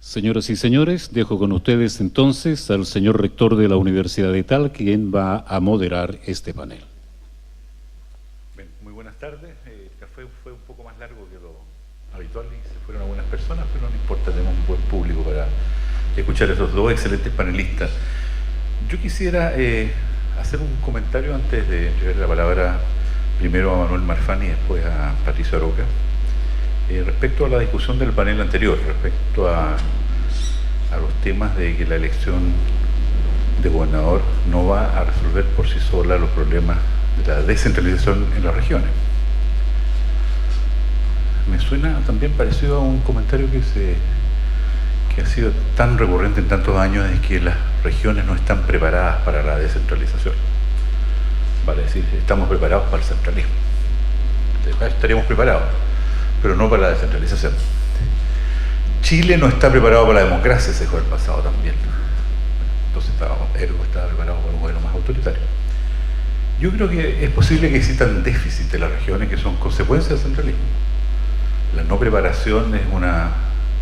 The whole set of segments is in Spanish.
Señoras y señores, dejo con ustedes entonces al señor rector de la Universidad de Talca, quien va a moderar este panel. Bien, muy buenas tardes. El café fue un poco más largo que lo habitual y se fueron algunas personas, pero no importa, tenemos un buen público para escuchar a esos dos excelentes panelistas. Yo quisiera hacer un comentario antes de entregar la palabra primero a Manuel Marfani y después a Patricio Aroca, respecto a la discusión del panel anterior, respecto a los temas de que la elección de gobernador no va a resolver por sí sola los problemas de la descentralización en las regiones. Me suena también parecido a un comentario que ha sido tan recurrente en tantos años, es que las regiones no están preparadas para la descentralización. Vale decir, estamos preparados para el centralismo. Estaríamos preparados, pero no para la descentralización. Chile no está preparado para la democracia, se dijo en el pasado también. Entonces estaba preparado para un gobierno más autoritario. Yo creo que es posible que existan déficits de las regiones que son consecuencias del centralismo. La no preparación es una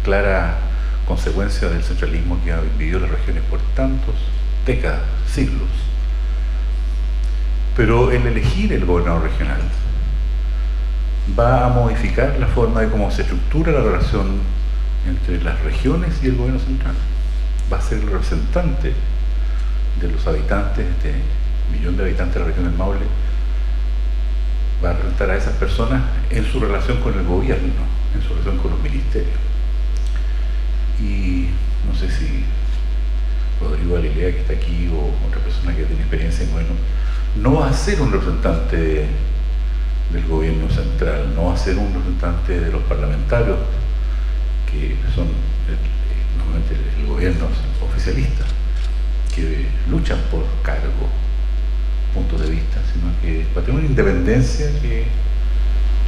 clara consecuencia del centralismo que ha vivido las regiones por tantos décadas, siglos. Pero el elegir el gobernador regional va a modificar la forma de cómo se estructura la relación entre las regiones y el gobierno central. Va a ser el representante de los habitantes, de 1 millón de habitantes de la región del Maule, va a representar a esas personas en su relación con el gobierno, en su relación con los ministerios. Y no sé si Rodrigo Galilea, que está aquí, o otra persona que tiene experiencia en gobierno, no va a ser un representante del gobierno central, no va a ser un representante de los parlamentarios, que son normalmente el gobierno oficialista, que luchan por cargo, puntos de vista, sino que va a tener una independencia que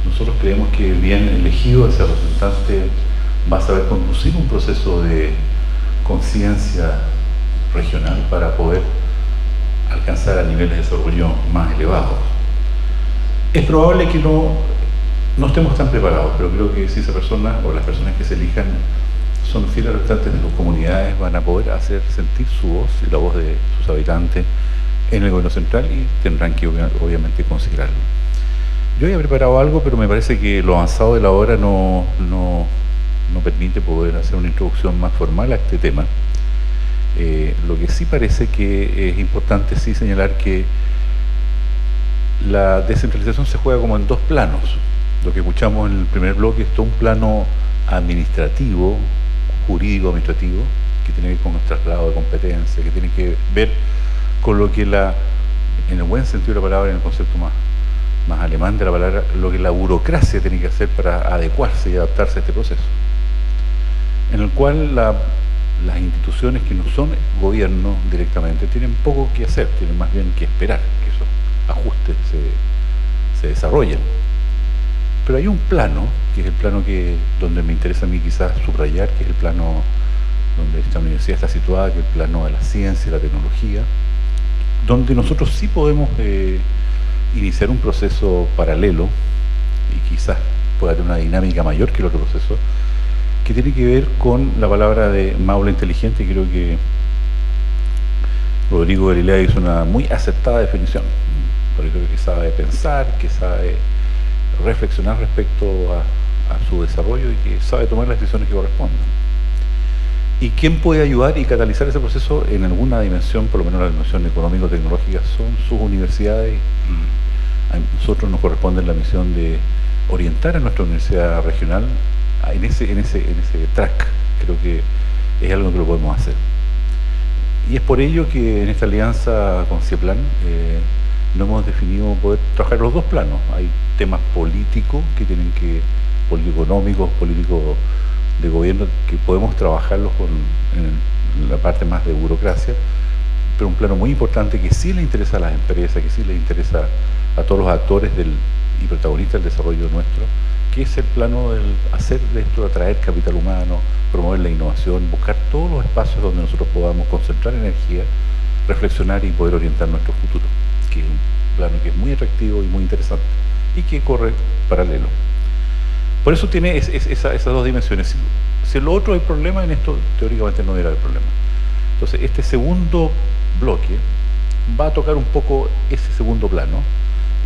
nosotros creemos que bien elegido ese representante va a saber conducir un proceso de conciencia regional para poder alcanzar a niveles de desarrollo más elevados. Es probable que no estemos tan preparados, pero creo que si esa persona o las personas que se elijan son fieles representantes de sus comunidades, van a poder hacer sentir su voz y la voz de sus habitantes en el gobierno central y tendrán que obviamente considerarlo. Yo había preparado algo, pero me parece que lo avanzado de la hora no permite poder hacer una introducción más formal a este tema. Lo que sí parece que es importante sí señalar que la descentralización se juega como en dos planos. Lo que escuchamos en el primer bloque es todo un plano administrativo, jurídico-administrativo, que tiene que ver con el traslado de competencias, que tiene que ver con lo que en el buen sentido de la palabra, en el concepto más alemán de la palabra, lo que la burocracia tiene que hacer para adecuarse y adaptarse a este proceso, en el cual las instituciones que no son gobierno directamente tienen poco que hacer, tienen más bien que esperar que esos ajustes se desarrollen. Pero hay un plano, que es el plano donde me interesa a mí quizás subrayar, que es el plano donde esta universidad está situada, que es el plano de la ciencia y la tecnología, donde nosotros sí podemos iniciar un proceso paralelo, y quizás pueda tener una dinámica mayor que el otro proceso, que tiene que ver con la palabra de Maule inteligente, y creo que Rodrigo Galilea hizo una muy acertada definición, porque creo que sabe pensar, que sabe reflexionar respecto a su desarrollo y que sabe tomar las decisiones que correspondan. ¿Y quién puede ayudar y catalizar ese proceso en alguna dimensión, por lo menos la dimensión económico-tecnológica? Son sus universidades, y a nosotros nos corresponde la misión de orientar a nuestra universidad regional en ese track. Creo que es algo que lo podemos hacer. Y es por ello que en esta alianza con CIEPLAN no hemos definido poder trabajar los dos planos. Hay temas políticos político-económicos, políticos de gobierno, que podemos trabajarlos en la parte más de burocracia, pero un plano muy importante que sí le interesa a las empresas, que sí le interesa a todos los actores del y protagonista del desarrollo nuestro, que es el plano del hacer de esto, atraer capital humano, promover la innovación, buscar todos los espacios donde nosotros podamos concentrar energía, reflexionar y poder orientar nuestro futuro, que es un plano que es muy atractivo y muy interesante y que corre paralelo. Por eso tiene esas dos dimensiones. Si en lo otro hay problema, en esto teóricamente no era el problema. Entonces, este segundo bloque va a tocar un poco ese segundo plano,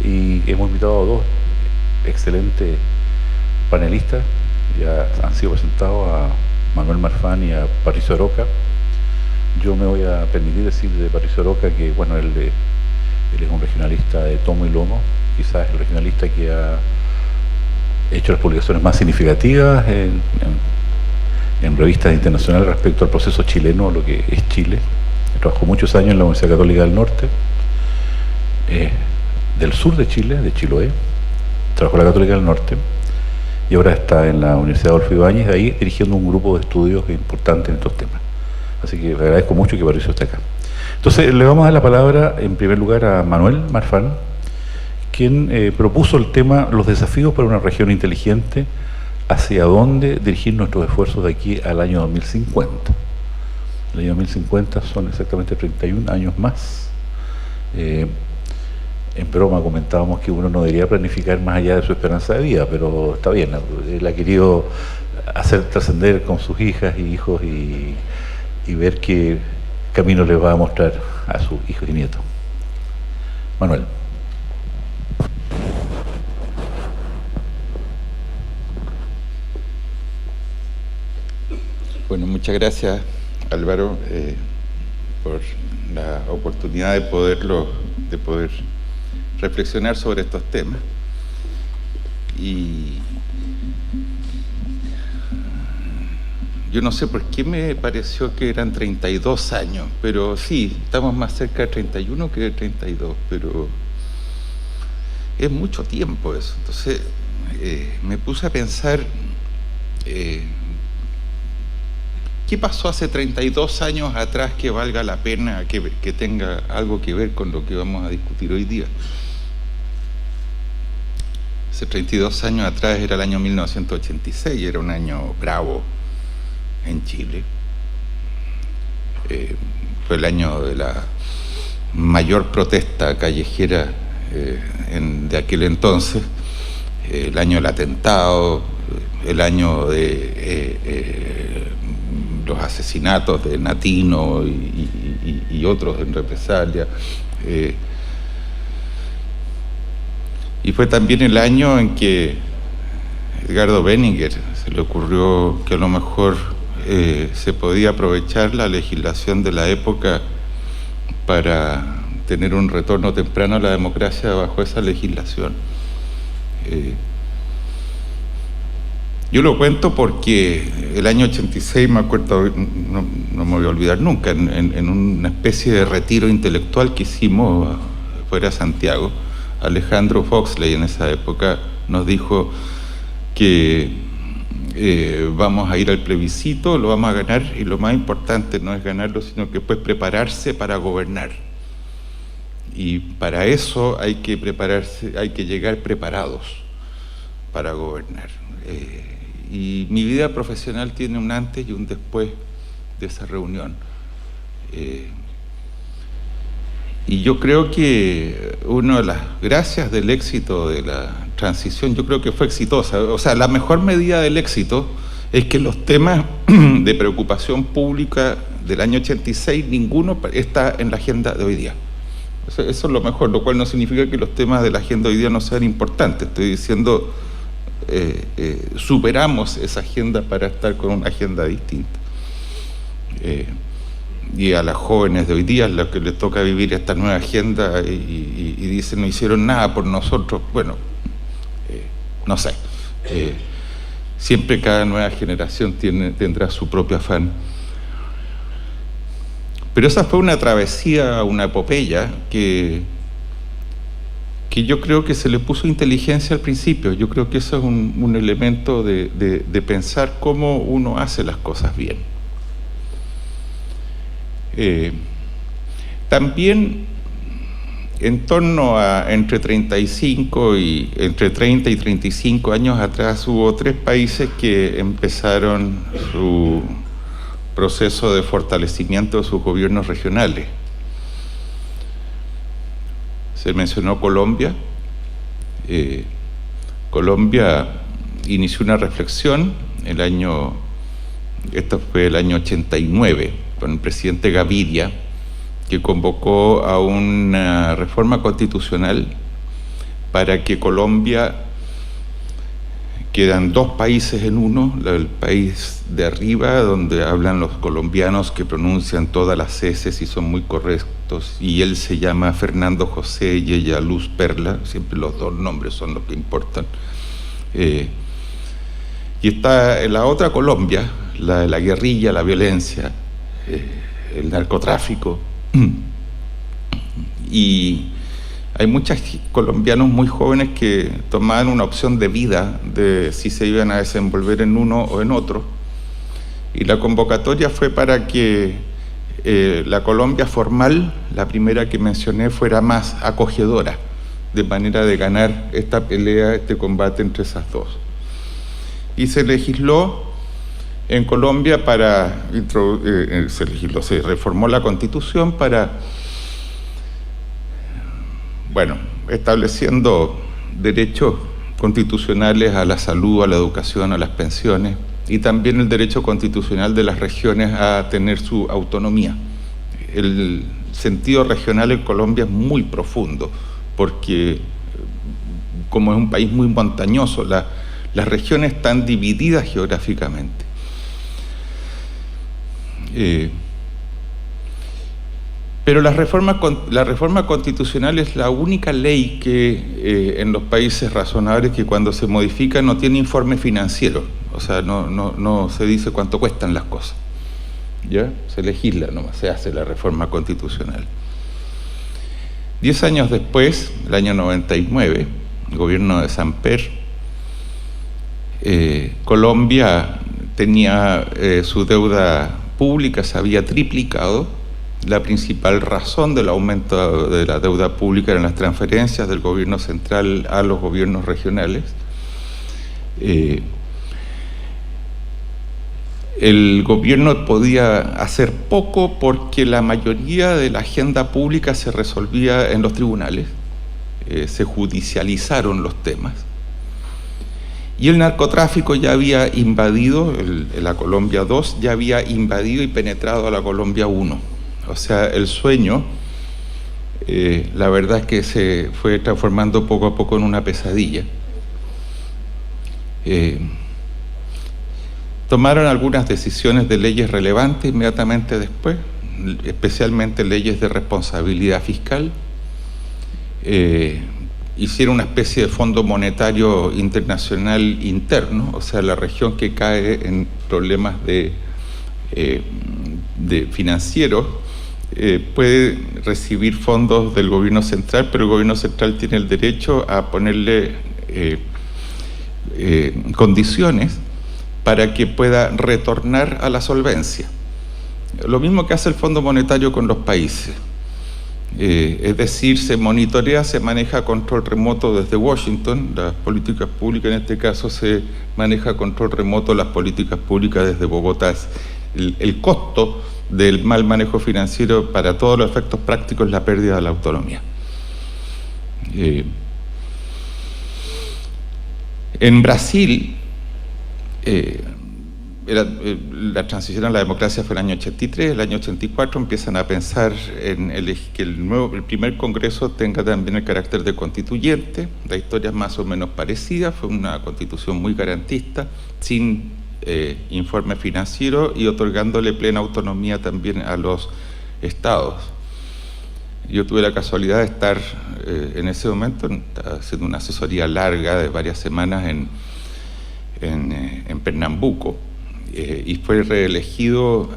y hemos invitado a dos excelentes panelistas, ya han sido presentados, a Manuel Marfán y a Patricio Aroca. Yo me voy a permitir decir de Patricio Aroca que, bueno, él es un regionalista de tomo y lomo, quizás el regionalista que ha hecho las publicaciones más significativas en revistas internacionales respecto al proceso chileno, lo que es Chile. Trabajó muchos años en la Universidad Católica del Norte, del sur de Chile, de Chiloé. Trabajó en la Católica del Norte y ahora está en la Universidad Adolfo Ibáñez, ahí dirigiendo un grupo de estudios importantes en estos temas. Así que le agradezco mucho que Patricio esté acá. Entonces, le vamos a dar la palabra en primer lugar a Manuel Marfán, quien propuso el tema Los desafíos para una región inteligente, hacia dónde dirigir nuestros esfuerzos de aquí al año 2050. El año 2050 son exactamente 31 años más. En broma comentábamos que uno no debería planificar más allá de su esperanza de vida, pero está bien, él ha querido hacer trascender con sus hijas y hijos y ver qué camino les va a mostrar a sus hijos y nietos. Manuel. Bueno, muchas gracias, Álvaro, por la oportunidad de poder reflexionar sobre estos temas. Y yo no sé por qué me pareció que eran 32 años, pero sí, estamos más cerca de 31 que de 32, pero es mucho tiempo eso. Entonces, me puse a pensar, ¿qué pasó hace 32 años atrás que valga la pena, que tenga algo que ver con lo que vamos a discutir hoy día? Hace 32 años atrás era el año 1986, era un año bravo en Chile. Fue el año de la mayor protesta callejera de aquel entonces, el año del atentado, el año de los asesinatos de Natino y otros en represalia. Y fue también el año en que Edgardo Benninger se le ocurrió que a lo mejor se podía aprovechar la legislación de la época para tener un retorno temprano a la democracia bajo esa legislación. Yo lo cuento porque el año 86, me acuerdo, no me voy a olvidar nunca, en una especie de retiro intelectual que hicimos fuera de Santiago, Alejandro Foxley en esa época nos dijo que vamos a ir al plebiscito, lo vamos a ganar, y lo más importante no es ganarlo, sino que después prepararse para gobernar. Y para eso hay que prepararse, hay que llegar preparados para gobernar. Y mi vida profesional tiene un antes y un después de esa reunión. Y yo creo que una de las gracias del éxito de la transición, yo creo que fue exitosa. O sea, la mejor medida del éxito es que los temas de preocupación pública del año 86, ninguno está en la agenda de hoy día. Eso es lo mejor, lo cual no significa que los temas de la agenda de hoy día no sean importantes. Estoy diciendo, superamos esa agenda para estar con una agenda distinta. Y a las jóvenes de hoy día, a los que les toca vivir esta nueva agenda y dicen no hicieron nada por nosotros, bueno, no sé. Siempre cada nueva generación tendrá su propio afán. Pero esa fue una travesía, una epopeya que yo creo que se le puso inteligencia al principio. Yo creo que eso es un elemento de pensar cómo uno hace las cosas bien. También en torno a entre 30 y 35 años atrás hubo 3 países que empezaron su proceso de fortalecimiento de sus gobiernos regionales. Se mencionó Colombia. Colombia inició una reflexión esto fue el año 89, con el presidente Gaviria, que convocó a una reforma constitucional para que Colombia, quedan 2 países en uno, el país de arriba, donde hablan los colombianos que pronuncian todas las eses y son muy correctos, y él se llama Fernando José y ella Luz Perla, siempre los 2 nombres son los que importan. Y está en la otra Colombia, la de la guerrilla, la violencia, el narcotráfico. Y hay muchos colombianos muy jóvenes que tomaban una opción de vida de si se iban a desenvolver en uno o en otro. Y la convocatoria fue para que la Colombia formal, la primera que mencioné, fuera más acogedora, de manera de ganar esta pelea, este combate entre esas 2. Y se legisló en Colombia se reformó la Constitución para, estableciendo derechos constitucionales a la salud, a la educación, a las pensiones, y también el derecho constitucional de las regiones a tener su autonomía. El sentido regional en Colombia es muy profundo, porque como es un país muy montañoso, las regiones están divididas geográficamente. Pero la reforma constitucional es la única ley que en los países razonables que cuando se modifica no tiene informe financiero, o sea, no se dice cuánto cuestan las cosas, ¿ya? Se legisla nomás, se hace la reforma constitucional. 10 años después, el año 99, el gobierno de Samper, Colombia tenía su deuda pública, se había triplicado. La principal razón del aumento de la deuda pública eran las transferencias del gobierno central a los gobiernos regionales. El gobierno podía hacer poco porque la mayoría de la agenda pública se resolvía en los tribunales, se judicializaron los temas. Y el narcotráfico ya había invadido, la Colombia 2 ya había invadido y penetrado a la Colombia 1. O sea, el sueño, la verdad es que se fue transformando poco a poco en una pesadilla. Tomaron algunas decisiones de leyes relevantes inmediatamente después, especialmente leyes de responsabilidad fiscal. Hicieron una especie de fondo monetario internacional interno, o sea, la región que cae en problemas de financieros puede recibir fondos del gobierno central, pero el gobierno central tiene el derecho a ponerle condiciones para que pueda retornar a la solvencia. Lo mismo que hace el Fondo Monetario con los países. Es decir, se monitorea, se maneja a control remoto desde Washington, las políticas públicas, en este caso se maneja a control remoto las políticas públicas desde Bogotá. El costo del mal manejo financiero para todos los efectos prácticos es la pérdida de la autonomía. En Brasil, la transición a la democracia fue el año 83, el año 84 empiezan a pensar en que el primer Congreso tenga también el carácter de constituyente. La historia es más o menos parecida, fue una constitución muy garantista, sin informe financiero y otorgándole plena autonomía también a los estados. Yo tuve la casualidad de estar en ese momento haciendo una asesoría larga de varias semanas en Pernambuco, y fue reelegido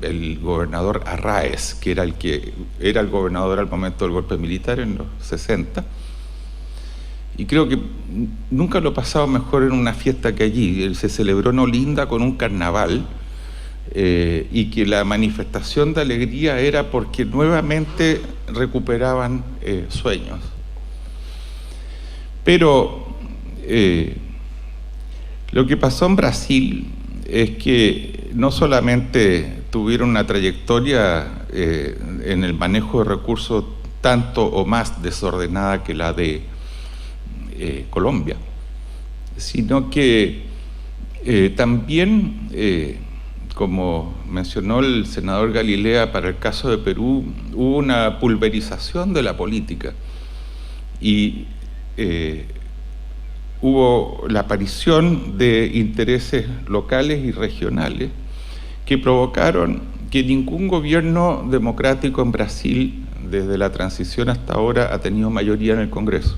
el gobernador Arraez, que era el gobernador al momento del golpe militar en los 60, y creo que nunca lo he pasado mejor en una fiesta que allí. Se celebró en Olinda con un carnaval y que la manifestación de alegría era porque nuevamente recuperaban sueños. Pero lo que pasó en Brasil es que no solamente tuvieron una trayectoria en el manejo de recursos tanto o más desordenada que la de Colombia, sino que también, como mencionó el senador Galilea para el caso de Perú, hubo una pulverización de la política y hubo la aparición de intereses locales y regionales que provocaron que ningún gobierno democrático en Brasil, desde la transición hasta ahora, ha tenido mayoría en el Congreso.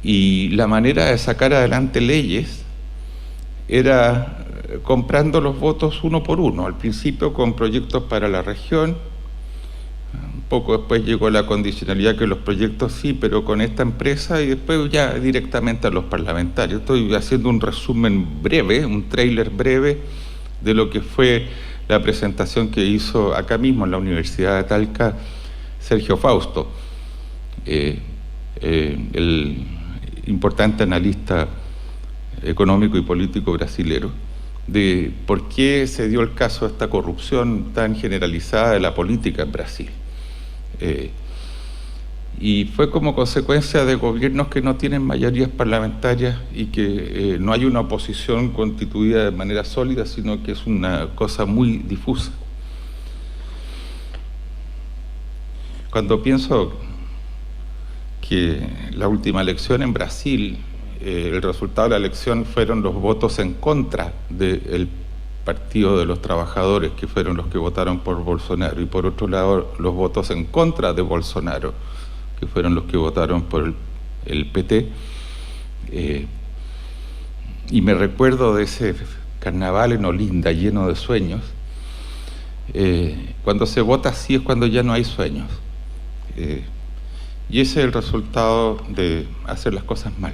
Y la manera de sacar adelante leyes era comprando los votos uno por uno, al principio con proyectos para la región, un poco después llegó la condicionalidad que los proyectos sí, pero con esta empresa, y después ya directamente a los parlamentarios. Estoy haciendo un resumen breve, un tráiler breve de lo que fue la presentación que hizo acá mismo en la Universidad de Talca Sergio Fausto, el importante analista económico y político brasilero, de por qué se dio el caso de esta corrupción tan generalizada de la política en Brasil. Y fue como consecuencia de gobiernos que no tienen mayorías parlamentarias y que no hay una oposición constituida de manera sólida, sino que es una cosa muy difusa. Cuando pienso que la última elección en Brasil, el resultado de la elección fueron los votos en contra del Partido de los Trabajadores, que fueron los que votaron por Bolsonaro, y por otro lado los votos en contra de Bolsonaro, que fueron los que votaron por el PT. Y me recuerdo de ese carnaval en Olinda lleno de sueños. Cuando se vota así es cuando ya no hay sueños. Y ese es el resultado de hacer las cosas mal.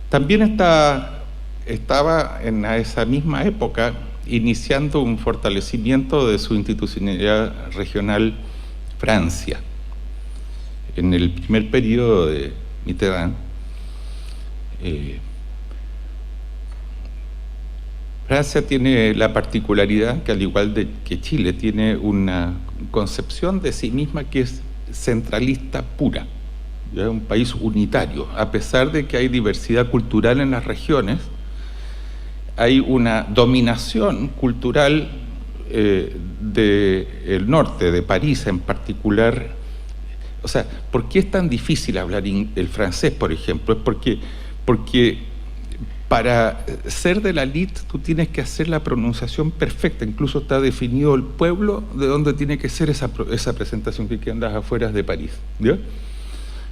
También estaba en esa misma época iniciando un fortalecimiento de su institucionalidad regional Francia. En el primer periodo de Mitterrand, Francia tiene la particularidad que, al igual que Chile, tiene una concepción de sí misma que es centralista pura. Es un país unitario, a pesar de que hay diversidad cultural en las regiones, hay una dominación cultural del norte, de París en particular. O sea, ¿por qué es tan difícil hablar el francés, por ejemplo? Es porque para ser de la élite tú tienes que hacer la pronunciación perfecta, incluso está definido el pueblo de donde tiene que ser esa presentación que queda en las afueras de París, ¿ya?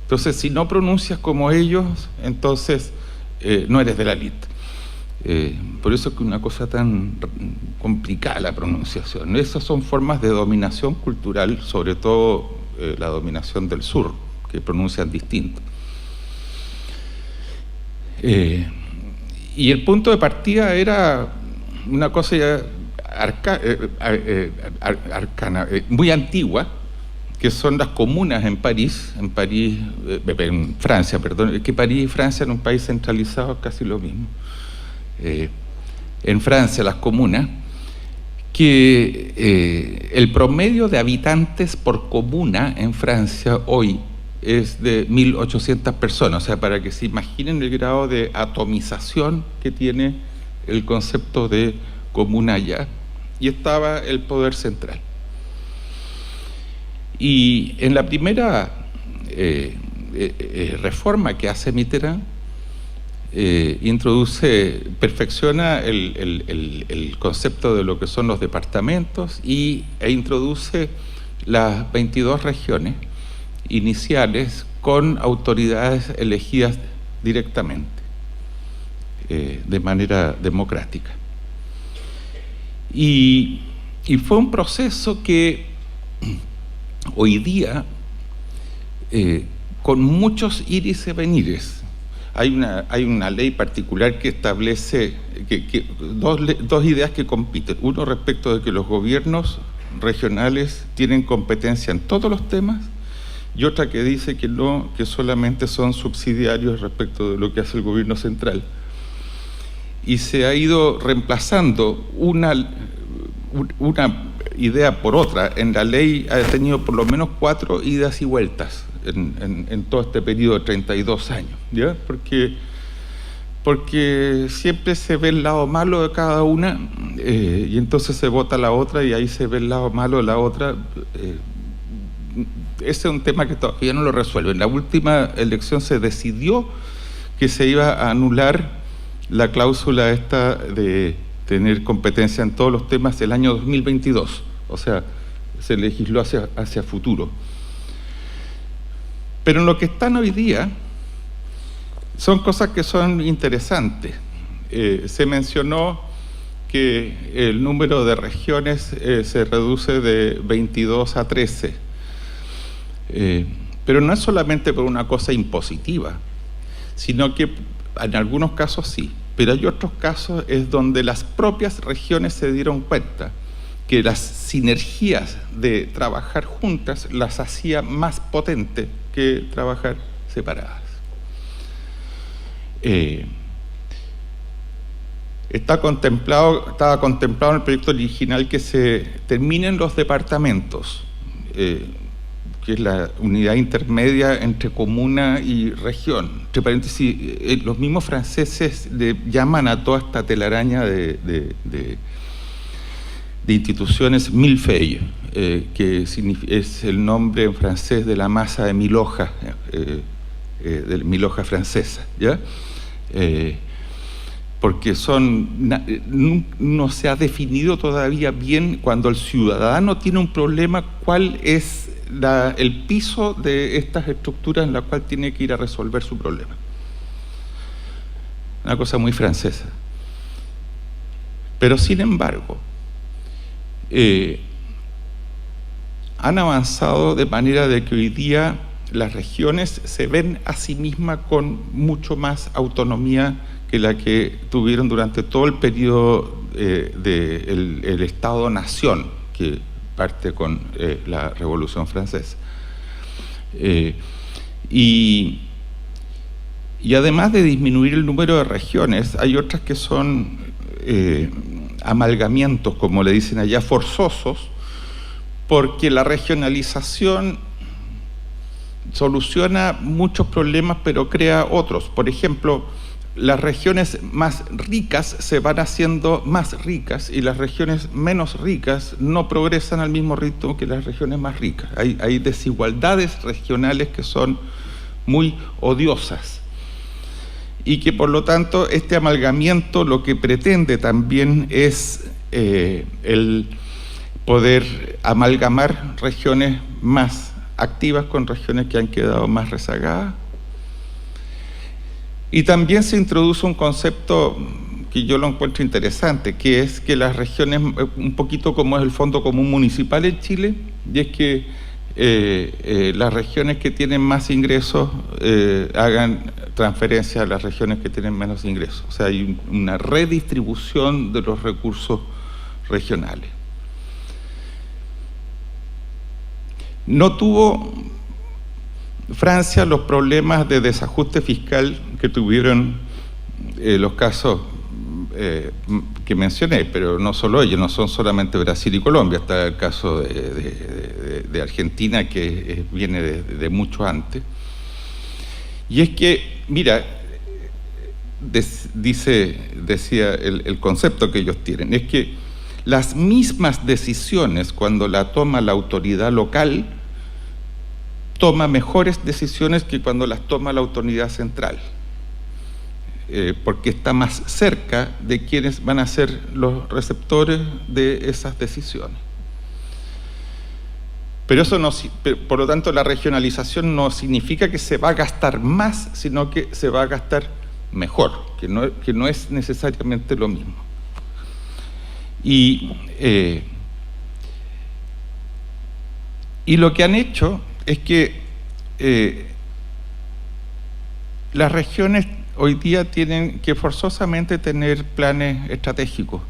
Entonces, si no pronuncias como ellos, entonces no eres de la élite. Por eso es que una cosa tan complicada la pronunciación. Esas son formas de dominación cultural, sobre todo la dominación del sur, que pronuncian distinto. Y el punto de partida era una cosa ya arcana, muy antigua, que son las comunas en Francia, perdón, que París y Francia en un país centralizado es casi lo mismo. En Francia las comunas, que el promedio de habitantes por comuna en Francia hoy es de 1.800 personas, o sea, para que se imaginen el grado de atomización que tiene el concepto de comuna allá, y estaba el poder central. Y en la primera reforma que hace Mitterrand, perfecciona el concepto de lo que son los departamentos e introduce las 22 regiones iniciales con autoridades elegidas directamente, de manera democrática. Y fue un proceso que hoy día, con muchos ires y venires, hay una ley particular que establece dos ideas que compiten. Uno respecto de que los gobiernos regionales tienen competencia en todos los temas, y otra que dice que no, que solamente son subsidiarios respecto de lo que hace el gobierno central. Y se ha ido reemplazando una idea por otra. En la ley ha tenido por lo menos 4 idas y vueltas en todo este periodo de 32 años, ¿ya? Porque siempre se ve el lado malo de cada una, y entonces se vota la otra y ahí se ve el lado malo de la otra. Ese es un tema que todavía no lo resuelve. En la última elección se decidió que se iba a anular la cláusula esta de tener competencia en todos los temas del año 2022. O sea, se legisló hacia futuro. Pero en lo que están hoy día son cosas que son interesantes. Se mencionó que el número de regiones se reduce de 22 a 13. Pero no es solamente por una cosa impositiva, sino que en algunos casos sí, pero hay otros casos es donde las propias regiones se dieron cuenta que las sinergias de trabajar juntas las hacía más potentes que trabajar separadas. Estaba contemplado en el proyecto original que se terminen los departamentos, que es la unidad intermedia entre comuna y región. Entre paréntesis, los mismos franceses le llaman a toda esta telaraña de instituciones millefeuille, que es el nombre en francés de la masa de mil hojas, de mil hojas francesa, ¿ya? Porque no se ha definido todavía bien, cuando el ciudadano tiene un problema, cuál es el piso de estas estructuras en la cual tiene que ir a resolver su problema. Una cosa muy francesa. Pero sin embargo, han avanzado de manera de que hoy día las regiones se ven a sí mismas con mucho más autonomía que la que tuvieron durante todo el periodo del Estado-Nación, que parte con la Revolución Francesa. Y además de disminuir el número de regiones, hay otras que son amalgamientos, como le dicen allá, forzosos, porque la regionalización soluciona muchos problemas, pero crea otros. Por ejemplo, las regiones más ricas se van haciendo más ricas y las regiones menos ricas no progresan al mismo ritmo que las regiones más ricas. Hay desigualdades regionales que son muy odiosas y que por lo tanto este amalgamiento lo que pretende también es el poder amalgamar regiones más activas con regiones que han quedado más rezagadas. Y también se introduce un concepto que yo lo encuentro interesante, que es que las regiones, un poquito como es el Fondo Común Municipal en Chile, y es que las regiones que tienen más ingresos hagan transferencia a las regiones que tienen menos ingresos. O sea, hay una redistribución de los recursos regionales. No tuvo Francia los problemas de desajuste fiscal que tuvieron los casos que mencioné, pero no solo ellos, no son solamente Brasil y Colombia, está el caso de Argentina, que viene de mucho antes. Y es que, mira, decía el concepto que ellos tienen, es que las mismas decisiones, cuando la toma la autoridad local, toma mejores decisiones que cuando las toma la autoridad central, porque está más cerca de quienes van a ser los receptores de esas decisiones. Pero eso no, por lo tanto, la regionalización no significa que se va a gastar más, sino que se va a gastar mejor, que no es necesariamente lo mismo. Y lo que han hecho es que las regiones hoy día tienen que forzosamente tener planes estratégicos.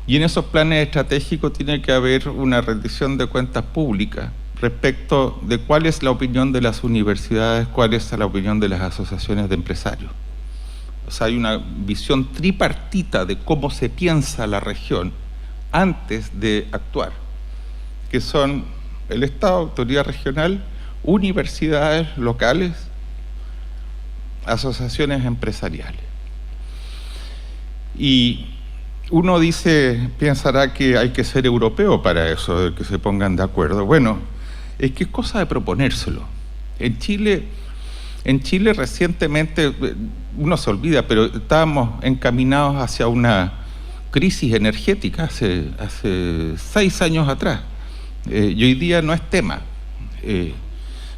Y en esos planes estratégicos tiene que haber una rendición de cuentas públicas respecto de cuál es la opinión de las universidades, cuál es la opinión de las asociaciones de empresarios. O sea, hay una visión tripartita de cómo se piensa la región antes de actuar, que son el Estado, autoridad regional, universidades locales, asociaciones empresariales. Y uno pensará que hay que ser europeo para eso, de que se pongan de acuerdo. Bueno, es que es cosa de proponérselo. En Chile recientemente, uno se olvida, pero estábamos encaminados hacia una crisis energética hace 6 años atrás. Y hoy día no es tema.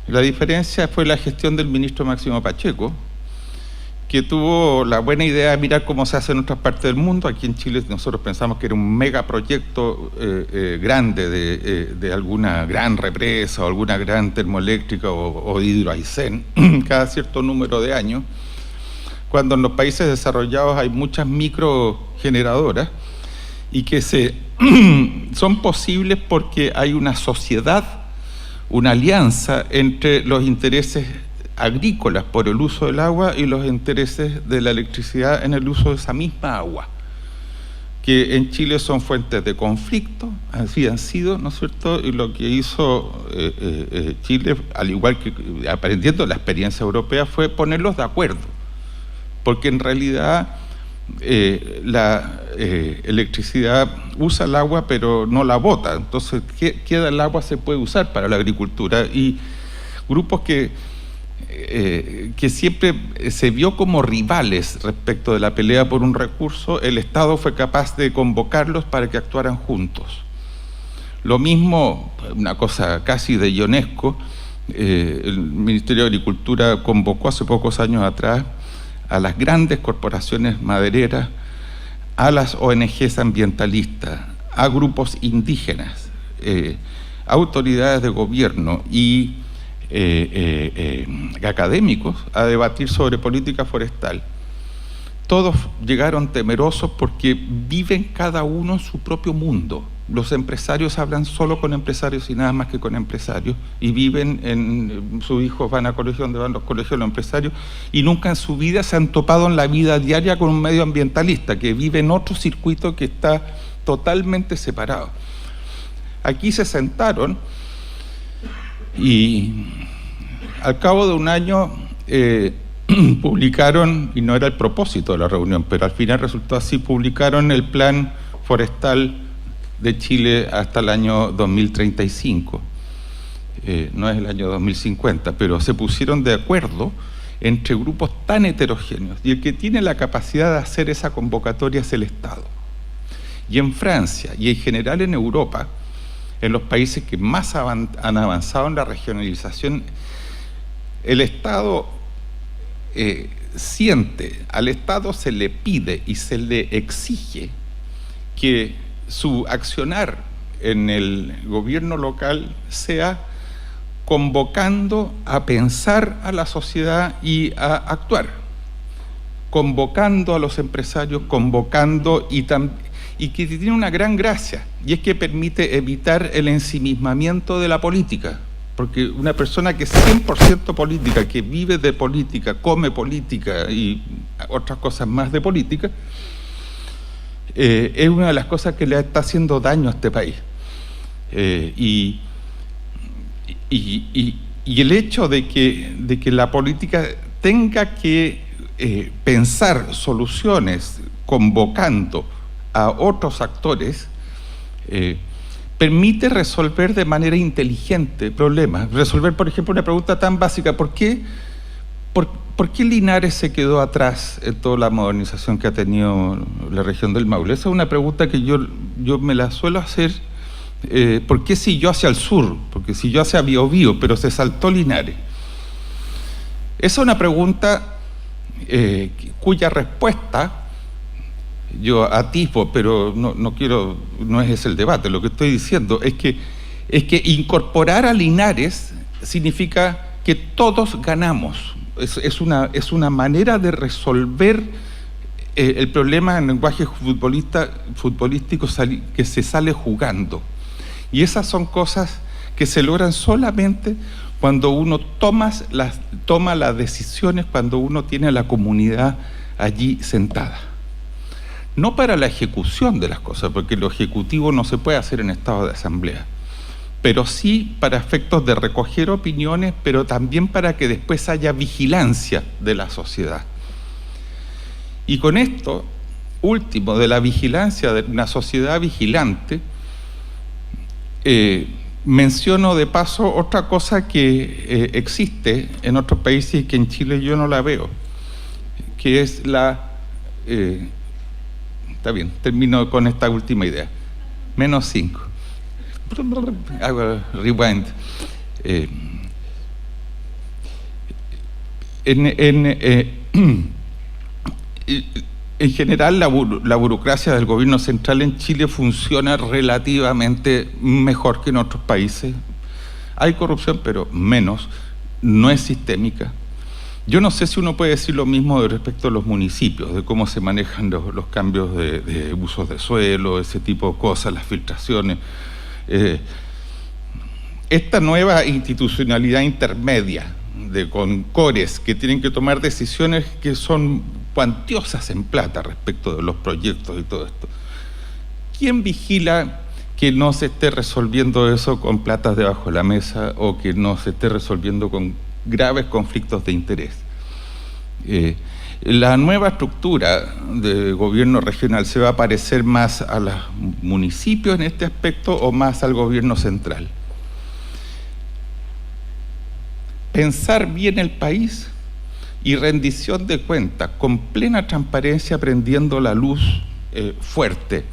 La diferencia fue la gestión del ministro Máximo Pacheco, que tuvo la buena idea de mirar cómo se hace en otras partes del mundo. Aquí en Chile nosotros pensamos que era un megaproyecto grande de alguna gran represa o alguna gran termoeléctrica o hidroaicén cada cierto número de años, cuando en los países desarrollados hay muchas microgeneradoras y que son posibles porque hay una sociedad, una alianza entre los intereses agrícolas por el uso del agua y los intereses de la electricidad en el uso de esa misma agua, que en Chile son fuentes de conflicto, así han sido, ¿no es cierto? Y lo que hizo Chile, al igual que aprendiendo la experiencia europea, fue ponerlos de acuerdo, porque en realidad la electricidad usa el agua pero no la bota, entonces queda el agua, se puede usar para la agricultura, y grupos que siempre se vio como rivales respecto de la pelea por un recurso, el Estado fue capaz de convocarlos para que actuaran juntos. Lo mismo, una cosa casi de ionesco, el Ministerio de Agricultura convocó hace pocos años atrás a las grandes corporaciones madereras, a las ONGs ambientalistas, a grupos indígenas, a autoridades de gobierno y académicos a debatir sobre política forestal. Todos llegaron temerosos porque viven cada uno en su propio mundo. Los empresarios hablan solo con empresarios y nada más que con empresarios, y viven sus hijos van a colegio donde van los colegios los empresarios, y nunca en su vida se han topado en la vida diaria con un medio ambientalista que vive en otro circuito que está totalmente separado. Aquí se sentaron y al cabo de un año publicaron, y no era el propósito de la reunión, pero al final resultó así, publicaron el plan forestal de Chile hasta el año 2035. No es el año 2050, pero se pusieron de acuerdo entre grupos tan heterogéneos, y el que tiene la capacidad de hacer esa convocatoria es el Estado. Y en Francia, y en general en Europa, en los países que más han avanzado en la regionalización, el Estado al Estado se le pide y se le exige que su accionar en el gobierno local sea convocando a pensar a la sociedad y a actuar, convocando a los empresarios, convocando y que tiene una gran gracia, y es que permite evitar el ensimismamiento de la política, porque una persona que es 100% política, que vive de política, come política y otras cosas más de política, es una de las cosas que le está haciendo daño a este país. Y el hecho de que la política tenga que pensar soluciones convocando a otros actores, permite resolver de manera inteligente problemas. Resolver, por ejemplo, una pregunta tan básica: ¿por qué Linares se quedó atrás en toda la modernización que ha tenido la región del Maule? Esa es una pregunta que yo me la suelo hacer. ¿Por qué siguió hacia el sur? Porque siguió hacia Biobío, pero se saltó Linares. Esa es una pregunta cuya respuesta yo atisbo, pero no es ese el debate. Lo que estoy diciendo es que incorporar a Linares significa que todos ganamos, es una manera de resolver el problema en lenguaje futbolístico que se sale jugando. Y esas son cosas que se logran solamente cuando uno toma las decisiones, cuando uno tiene a la comunidad allí sentada. No para la ejecución de las cosas, porque lo ejecutivo no se puede hacer en estado de asamblea, pero sí para efectos de recoger opiniones, pero también para que después haya vigilancia de la sociedad. Y con esto último de la vigilancia de una sociedad vigilante, menciono de paso otra cosa que existe en otros países y que en Chile yo no la veo, que es la... está bien, termino con esta última idea. -5. Hago rewind. En general, la burocracia del gobierno central en Chile funciona relativamente mejor que en otros países. Hay corrupción, pero menos, no es sistémica. Yo no sé si uno puede decir lo mismo respecto a los municipios, de cómo se manejan los cambios de usos de suelo, ese tipo de cosas, las filtraciones. Esta nueva institucionalidad intermedia, con cores que tienen que tomar decisiones que son cuantiosas en plata respecto de los proyectos y todo esto. ¿Quién vigila que no se esté resolviendo eso con platas debajo de la mesa o que no se esté resolviendo con graves conflictos de interés? La nueva estructura de gobierno regional se va a parecer más a los municipios en este aspecto o más al gobierno central. Pensar bien el país y rendición de cuentas, con plena transparencia, prendiendo la luz fuerte.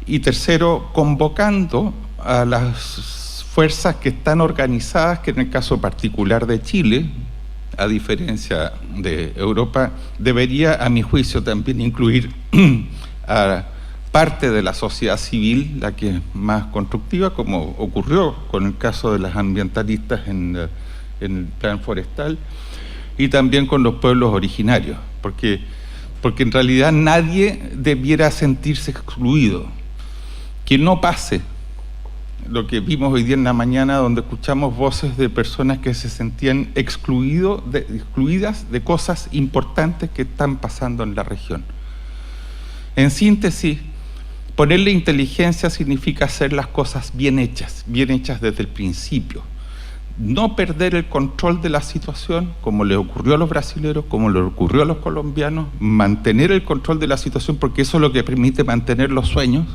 Y tercero, convocando a las fuerzas que están organizadas, que en el caso particular de Chile, a diferencia de Europa, debería, a mi juicio, también incluir a parte de la sociedad civil, la que es más constructiva, como ocurrió con el caso de las ambientalistas en el plan forestal, y también con los pueblos originarios, porque en realidad nadie debiera sentirse excluido. Que no pase lo que vimos hoy día en la mañana, donde escuchamos voces de personas que se sentían excluidas de cosas importantes que están pasando en la región. En síntesis, ponerle inteligencia significa hacer las cosas bien hechas desde el principio. No perder el control de la situación, como le ocurrió a los brasileños, como le ocurrió a los colombianos, mantener el control de la situación, porque eso es lo que permite mantener los sueños.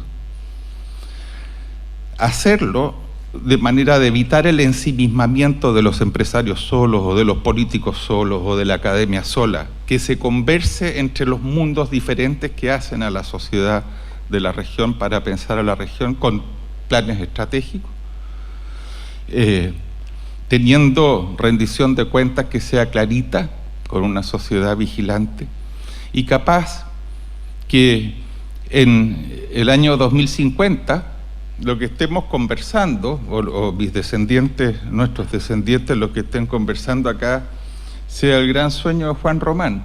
Hacerlo de manera de evitar el ensimismamiento de los empresarios solos o de los políticos solos o de la academia sola, que se converse entre los mundos diferentes que hacen a la sociedad de la región para pensar a la región con planes estratégicos, teniendo rendición de cuentas que sea clarita, con una sociedad vigilante y capaz que en el año 2050 lo que estemos conversando, o mis descendientes, nuestros descendientes, los que estén conversando acá, sea el gran sueño de Juan Román.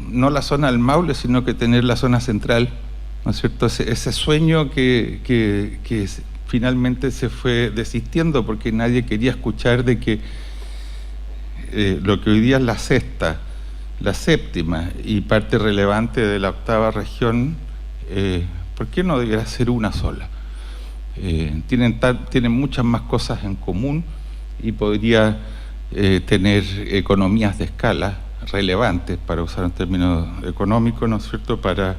No la zona del Maule, sino que tener la zona central, ¿no es cierto? Ese sueño que finalmente se fue desistiendo porque nadie quería escuchar de que lo que hoy día es la sexta, la séptima y parte relevante de la octava región, ¿por qué no debería ser una sola? Tienen muchas más cosas en común y podría tener economías de escala relevantes, para usar un término económico, ¿no es cierto?, para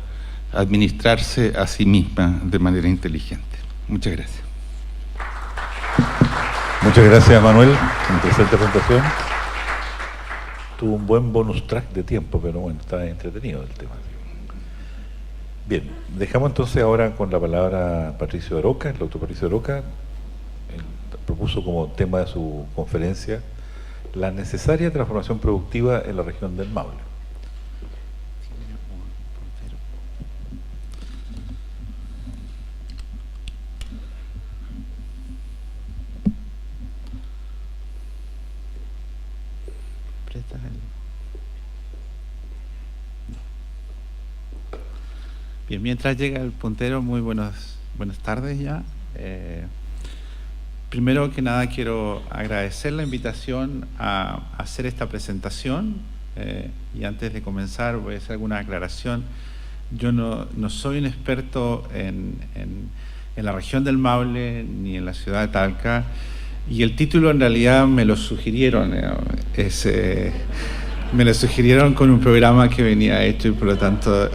administrarse a sí misma de manera inteligente. Muchas gracias. Muchas gracias, Manuel. Interesante presentación. Tuvo un buen bonus track de tiempo, pero bueno, está entretenido el tema. Bien, dejamos entonces ahora con la palabra a Patricio Aroca. El doctor Patricio Aroca propuso como tema de su conferencia la necesaria transformación productiva en la región del Maule. Este es el... Bien, mientras llega el puntero, muy buenas tardes ya. Primero que nada quiero agradecer la invitación a hacer esta presentación y antes de comenzar voy a hacer alguna aclaración. Yo no soy un experto en la región del Maule ni en la ciudad de Talca y el título en realidad me lo sugirieron, me lo sugirieron con un programa que venía hecho y por lo tanto...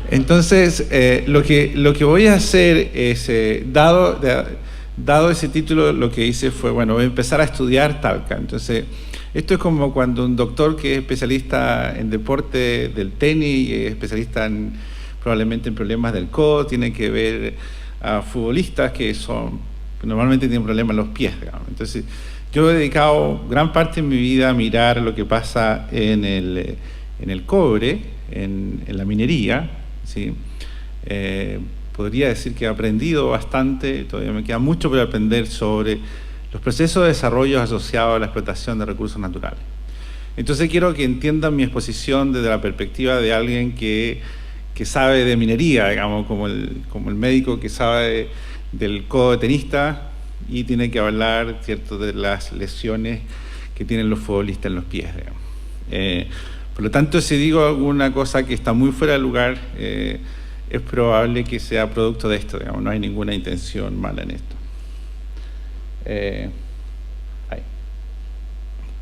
Entonces, lo que voy a hacer es, dado ese título, lo que hice fue, bueno, voy a empezar a estudiar Talca. Entonces, esto es como cuando un doctor que es especialista en deporte del tenis, especialista probablemente en problemas del codo, tiene que ver a futbolistas que normalmente tienen problemas en los pies, digamos. Entonces, yo he dedicado gran parte de mi vida a mirar lo que pasa en el cobre, en la minería, ¿sí? Podría decir que he aprendido bastante, todavía me queda mucho por aprender sobre los procesos de desarrollo asociados a la explotación de recursos naturales. Entonces quiero que entiendan mi exposición desde la perspectiva de alguien que sabe de minería, digamos, como el médico que sabe del codo de tenista y tiene que hablar, ¿cierto?, de las lesiones que tienen los futbolistas en los pies, digamos. Por lo tanto, si digo alguna cosa que está muy fuera de lugar, es probable que sea producto de esto, digamos, no hay ninguna intención mala en esto.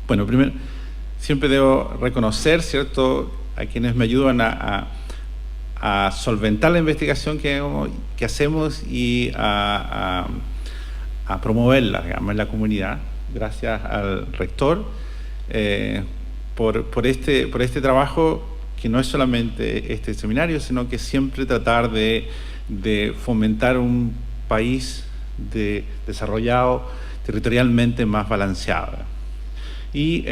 Bueno, primero, siempre debo reconocer, ¿cierto?, a quienes me ayudan a solventar la investigación que hacemos y a promoverla, digamos, en la comunidad. Gracias al rector por este trabajo, que no es solamente este seminario, sino que siempre tratar de fomentar un país desarrollado territorialmente más balanceado. Y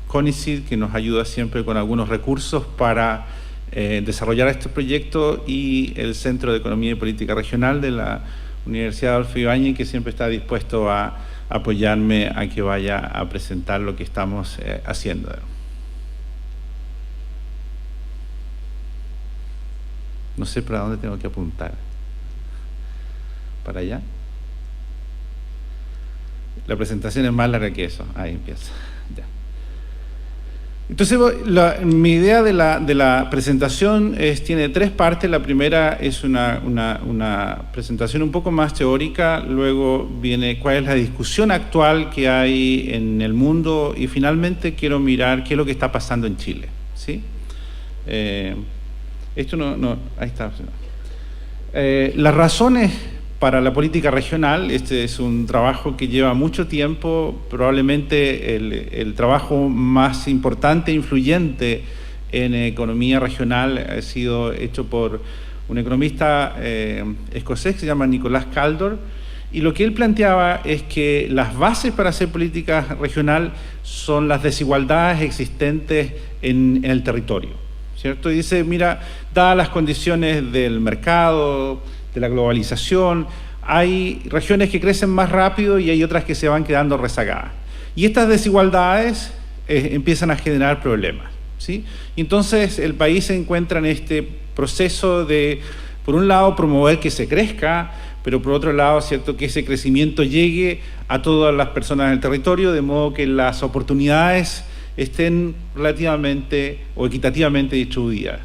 CONICYT, que nos ayuda siempre con algunos recursos para desarrollar este proyecto, y el Centro de Economía y Política Regional de la Universidad Adolfo Ibáñez, que siempre está dispuesto a apoyarme a que vaya a presentar lo que estamos haciendo. No sé para dónde tengo que apuntar. ¿Para allá? La presentación es más larga que eso. Ahí empieza. Ya. Entonces, mi idea de la presentación tiene tres partes. La primera es una presentación un poco más teórica, luego viene cuál es la discusión actual que hay en el mundo y finalmente quiero mirar qué es lo que está pasando en Chile, ¿sí? Esto ahí está. Las razones para la política regional, este es un trabajo que lleva mucho tiempo, probablemente el trabajo más importante e influyente en economía regional ha sido hecho por un economista escocés que se llama Nicolás Caldor, y lo que él planteaba es que las bases para hacer política regional son las desigualdades existentes en el territorio, ¿cierto? Y dice, mira, dadas las condiciones del mercado, de la globalización, hay regiones que crecen más rápido y hay otras que se van quedando rezagadas. Y estas desigualdades empiezan a generar problemas, ¿sí? Y entonces el país se encuentra en este proceso de, por un lado, promover que se crezca, pero por otro lado, ¿cierto?, que ese crecimiento llegue a todas las personas del territorio, de modo que las oportunidades estén relativamente o equitativamente distribuidas.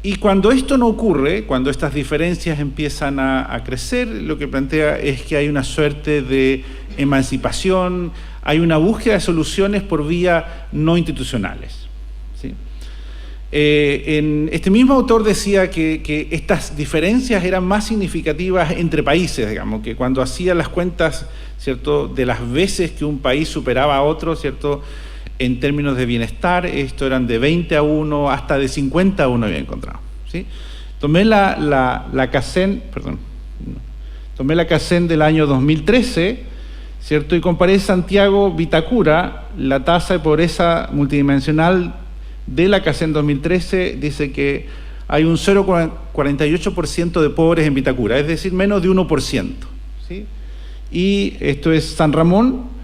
Y cuando esto no ocurre, cuando estas diferencias empiezan a crecer, lo que plantea es que hay una suerte de emancipación, hay una búsqueda de soluciones por vía no institucionales, ¿sí? Este mismo autor decía que estas diferencias eran más significativas entre países, digamos, que cuando hacía las cuentas, ¿cierto?, de las veces que un país superaba a otro, ¿cierto?, en términos de bienestar, esto eran de 20-1 hasta de 50-1 había encontrado, ¿sí? Tomé la CACEN del año 2013, ¿cierto?, y comparé Santiago-Vitacura, la tasa de pobreza multidimensional de la CACEN 2013 dice que hay un 0,48% de pobres en Vitacura, es decir, menos de 1%, ¿sí? Y esto es San Ramón,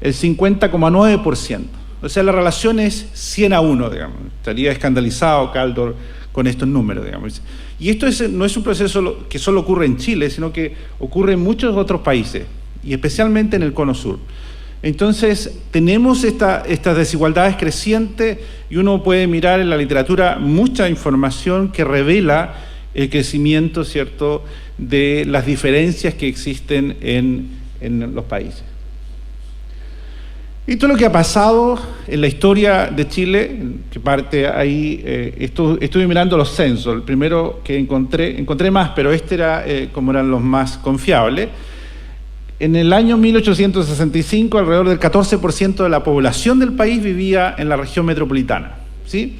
el 50,9%. O sea, la relación es 100-1, digamos. Estaría escandalizado Kaldor con estos números, digamos. Y esto no es un proceso que solo ocurre en Chile, sino que ocurre en muchos otros países, y especialmente en el Cono Sur. Entonces, tenemos estas desigualdades crecientes, y uno puede mirar en la literatura mucha información que revela el crecimiento, ¿cierto?, de las diferencias que existen en los países. Esto es lo que ha pasado en la historia de Chile, que parte ahí, estuve mirando los censos, el primero que encontré más, pero este era como eran los más confiables. En el año 1865, alrededor del 14% de la población del país vivía en la región metropolitana, ¿sí?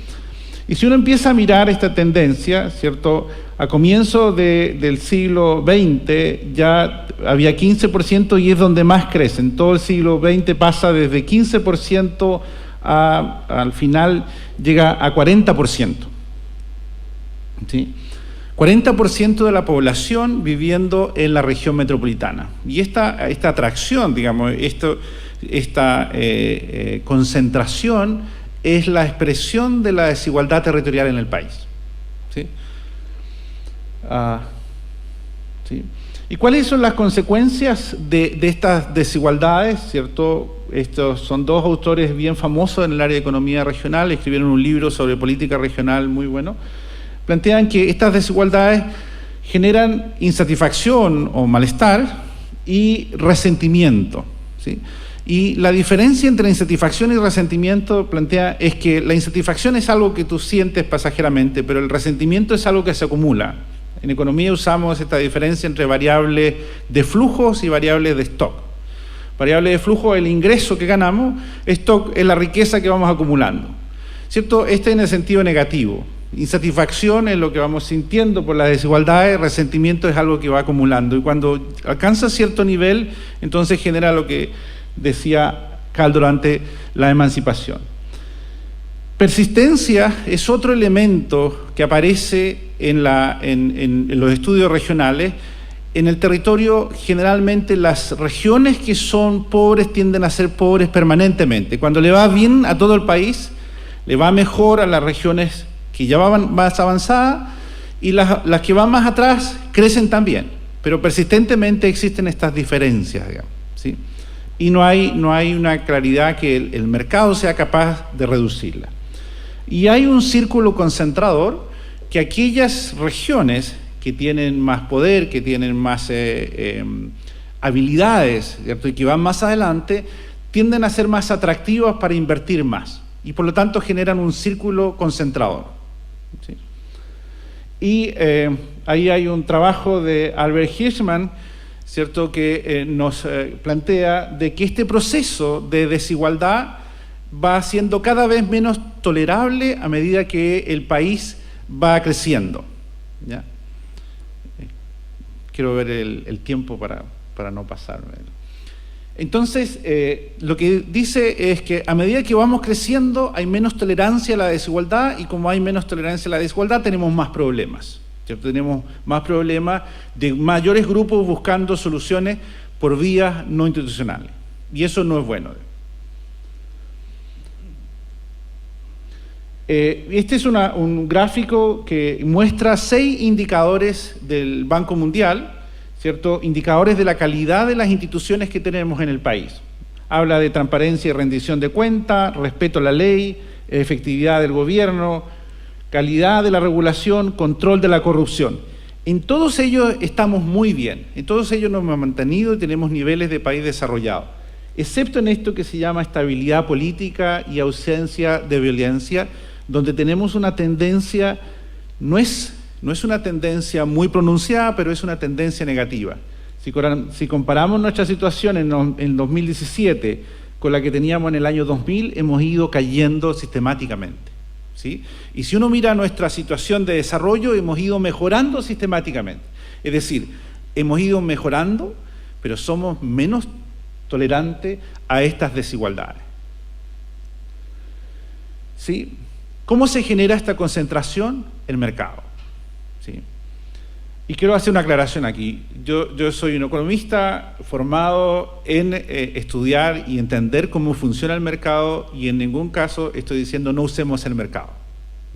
Y si uno empieza a mirar esta tendencia, ¿cierto?, a comienzo del siglo XX ya había 15% y es donde más crece. En todo el siglo XX pasa desde 15% al final llega a 40%. ¿Sí? 40% de la población viviendo en la región metropolitana. Y esta atracción, digamos, esta concentración es la expresión de la desigualdad territorial en el país. ¿Sí? ¿Sí? ¿Y cuáles son las consecuencias de estas desigualdades? ¿Cierto? Estos son dos autores bien famosos en el área de economía regional, escribieron un libro sobre política regional muy bueno. Plantean que estas desigualdades generan insatisfacción o malestar y resentimiento, ¿sí? Y la diferencia entre insatisfacción y resentimiento plantea es que la insatisfacción es algo que tú sientes pasajeramente, pero el resentimiento es algo que se acumula. En economía usamos esta diferencia entre variables de flujos y variables de stock. Variable de flujo es el ingreso que ganamos, stock es la riqueza que vamos acumulando, ¿cierto? Este en el sentido negativo. Insatisfacción es lo que vamos sintiendo por las desigualdades, resentimiento es algo que va acumulando. Y cuando alcanza cierto nivel, entonces genera lo que decía Kaldor ante la emancipación. Persistencia es otro elemento que aparece en los estudios regionales. En el territorio, generalmente las regiones que son pobres tienden a ser pobres permanentemente. Cuando le va bien a todo el país, le va mejor a las regiones que ya van más avanzadas, y las que van más atrás crecen también, pero persistentemente existen estas diferencias, digamos, ¿sí? Y no hay una claridad que el mercado sea capaz de reducirla. Y hay un círculo concentrador que aquellas regiones que tienen más poder, que tienen más habilidades, ¿cierto?, y que van más adelante, tienden a ser más atractivas para invertir más, y por lo tanto generan un círculo concentrador. ¿Sí? Y ahí hay un trabajo de Albert Hirschman, ¿cierto?, que nos plantea de que este proceso de desigualdad va siendo cada vez menos tolerable a medida que el país va creciendo. ¿Ya? Quiero ver el tiempo para no pasarme. Entonces, lo que dice es que a medida que vamos creciendo hay menos tolerancia a la desigualdad, y como hay menos tolerancia a la desigualdad tenemos más problemas, ¿cierto? Tenemos más problemas de mayores grupos buscando soluciones por vías no institucionales, y eso no es bueno. Este es un gráfico que muestra 6 indicadores del Banco Mundial, ¿cierto? Indicadores de la calidad de las instituciones que tenemos en el país. Habla de transparencia y rendición de cuentas, respeto a la ley, efectividad del gobierno, calidad de la regulación, control de la corrupción. En todos ellos estamos muy bien, en todos ellos nos hemos mantenido y tenemos niveles de país desarrollado, excepto en esto que se llama estabilidad política y ausencia de violencia, donde tenemos una tendencia, no es una tendencia muy pronunciada, pero es una tendencia negativa. Si comparamos nuestra situación en 2017 con la que teníamos en el año 2000, hemos ido cayendo sistemáticamente, ¿sí? Y si uno mira nuestra situación de desarrollo, hemos ido mejorando sistemáticamente. Es decir, hemos ido mejorando, pero somos menos tolerantes a estas desigualdades. ¿Sí? ¿Cómo se genera esta concentración? El mercado. ¿Sí? Y quiero hacer una aclaración aquí. Yo soy un economista formado en estudiar y entender cómo funciona el mercado, y en ningún caso estoy diciendo no usemos el mercado,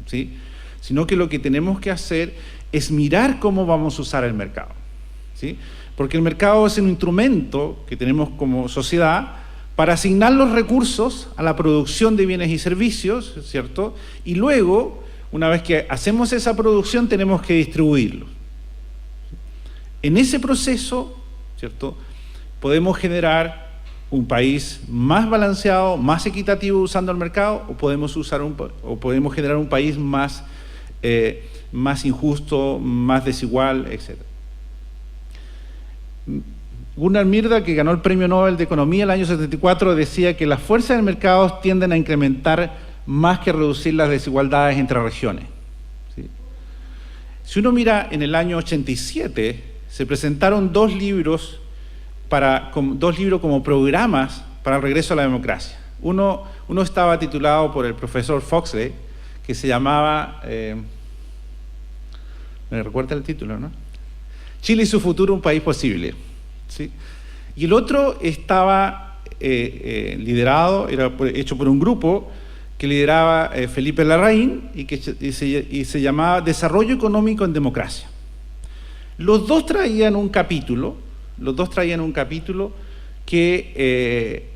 ¿sí? Sino que lo que tenemos que hacer es mirar cómo vamos a usar el mercado, ¿sí? Porque el mercado es un instrumento que tenemos como sociedad para asignar los recursos a la producción de bienes y servicios, ¿cierto? Y luego, una vez que hacemos esa producción, tenemos que distribuirlos. En ese proceso, ¿cierto?, podemos generar un país más balanceado, más equitativo usando el mercado, o podemos generar un país más injusto, más desigual, etc. Gunnar Myrdal, que ganó el Premio Nobel de Economía el año 74, decía que las fuerzas del mercado tienden a incrementar más que reducir las desigualdades entre regiones, ¿sí? Si uno mira en el año 87, se presentaron dos libros como programas para el regreso a la democracia. Uno estaba titulado por el profesor Foxley, que se llamaba, me recuerda el título, ¿no? Chile y su futuro, un país posible, ¿sí? Y el otro estaba liderado, era hecho por un grupo que lideraba Felipe Larraín y se llamaba Desarrollo Económico en Democracia. Los dos traían un capítulo que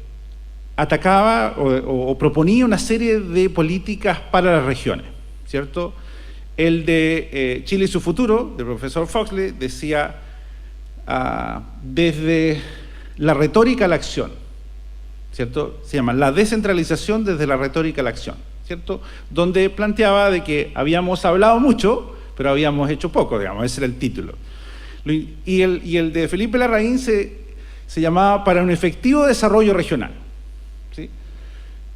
atacaba o proponía una serie de políticas para las regiones, ¿cierto? El de Chile y su futuro, del profesor Foxley, decía desde la retórica a la acción, ¿cierto? Se llama la descentralización desde la retórica a la acción, ¿cierto? Donde planteaba de que habíamos hablado mucho, pero habíamos hecho poco, digamos, ese era el título. Y el de Felipe Larraín se llamaba Para un efectivo desarrollo regional, ¿sí?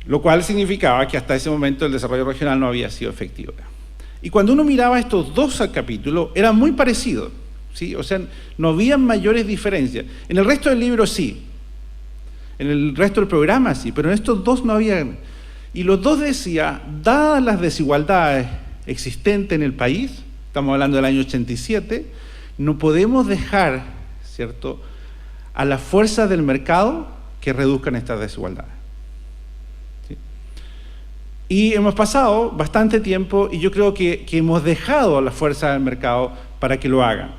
Lo cual significaba que hasta ese momento el desarrollo regional no había sido efectivo. Y cuando uno miraba estos dos capítulos, eran muy parecidos, ¿sí? O sea, no había mayores diferencias. En el resto del libro sí, en el resto del programa sí, pero en estos dos no había. Y los dos decían, dadas las desigualdades existentes en el país, estamos hablando del año 87, no podemos dejar, ¿cierto?, a las fuerzas del mercado que reduzcan estas desigualdades, ¿sí? Y hemos pasado bastante tiempo y yo creo que hemos dejado a las fuerzas del mercado para que lo hagan,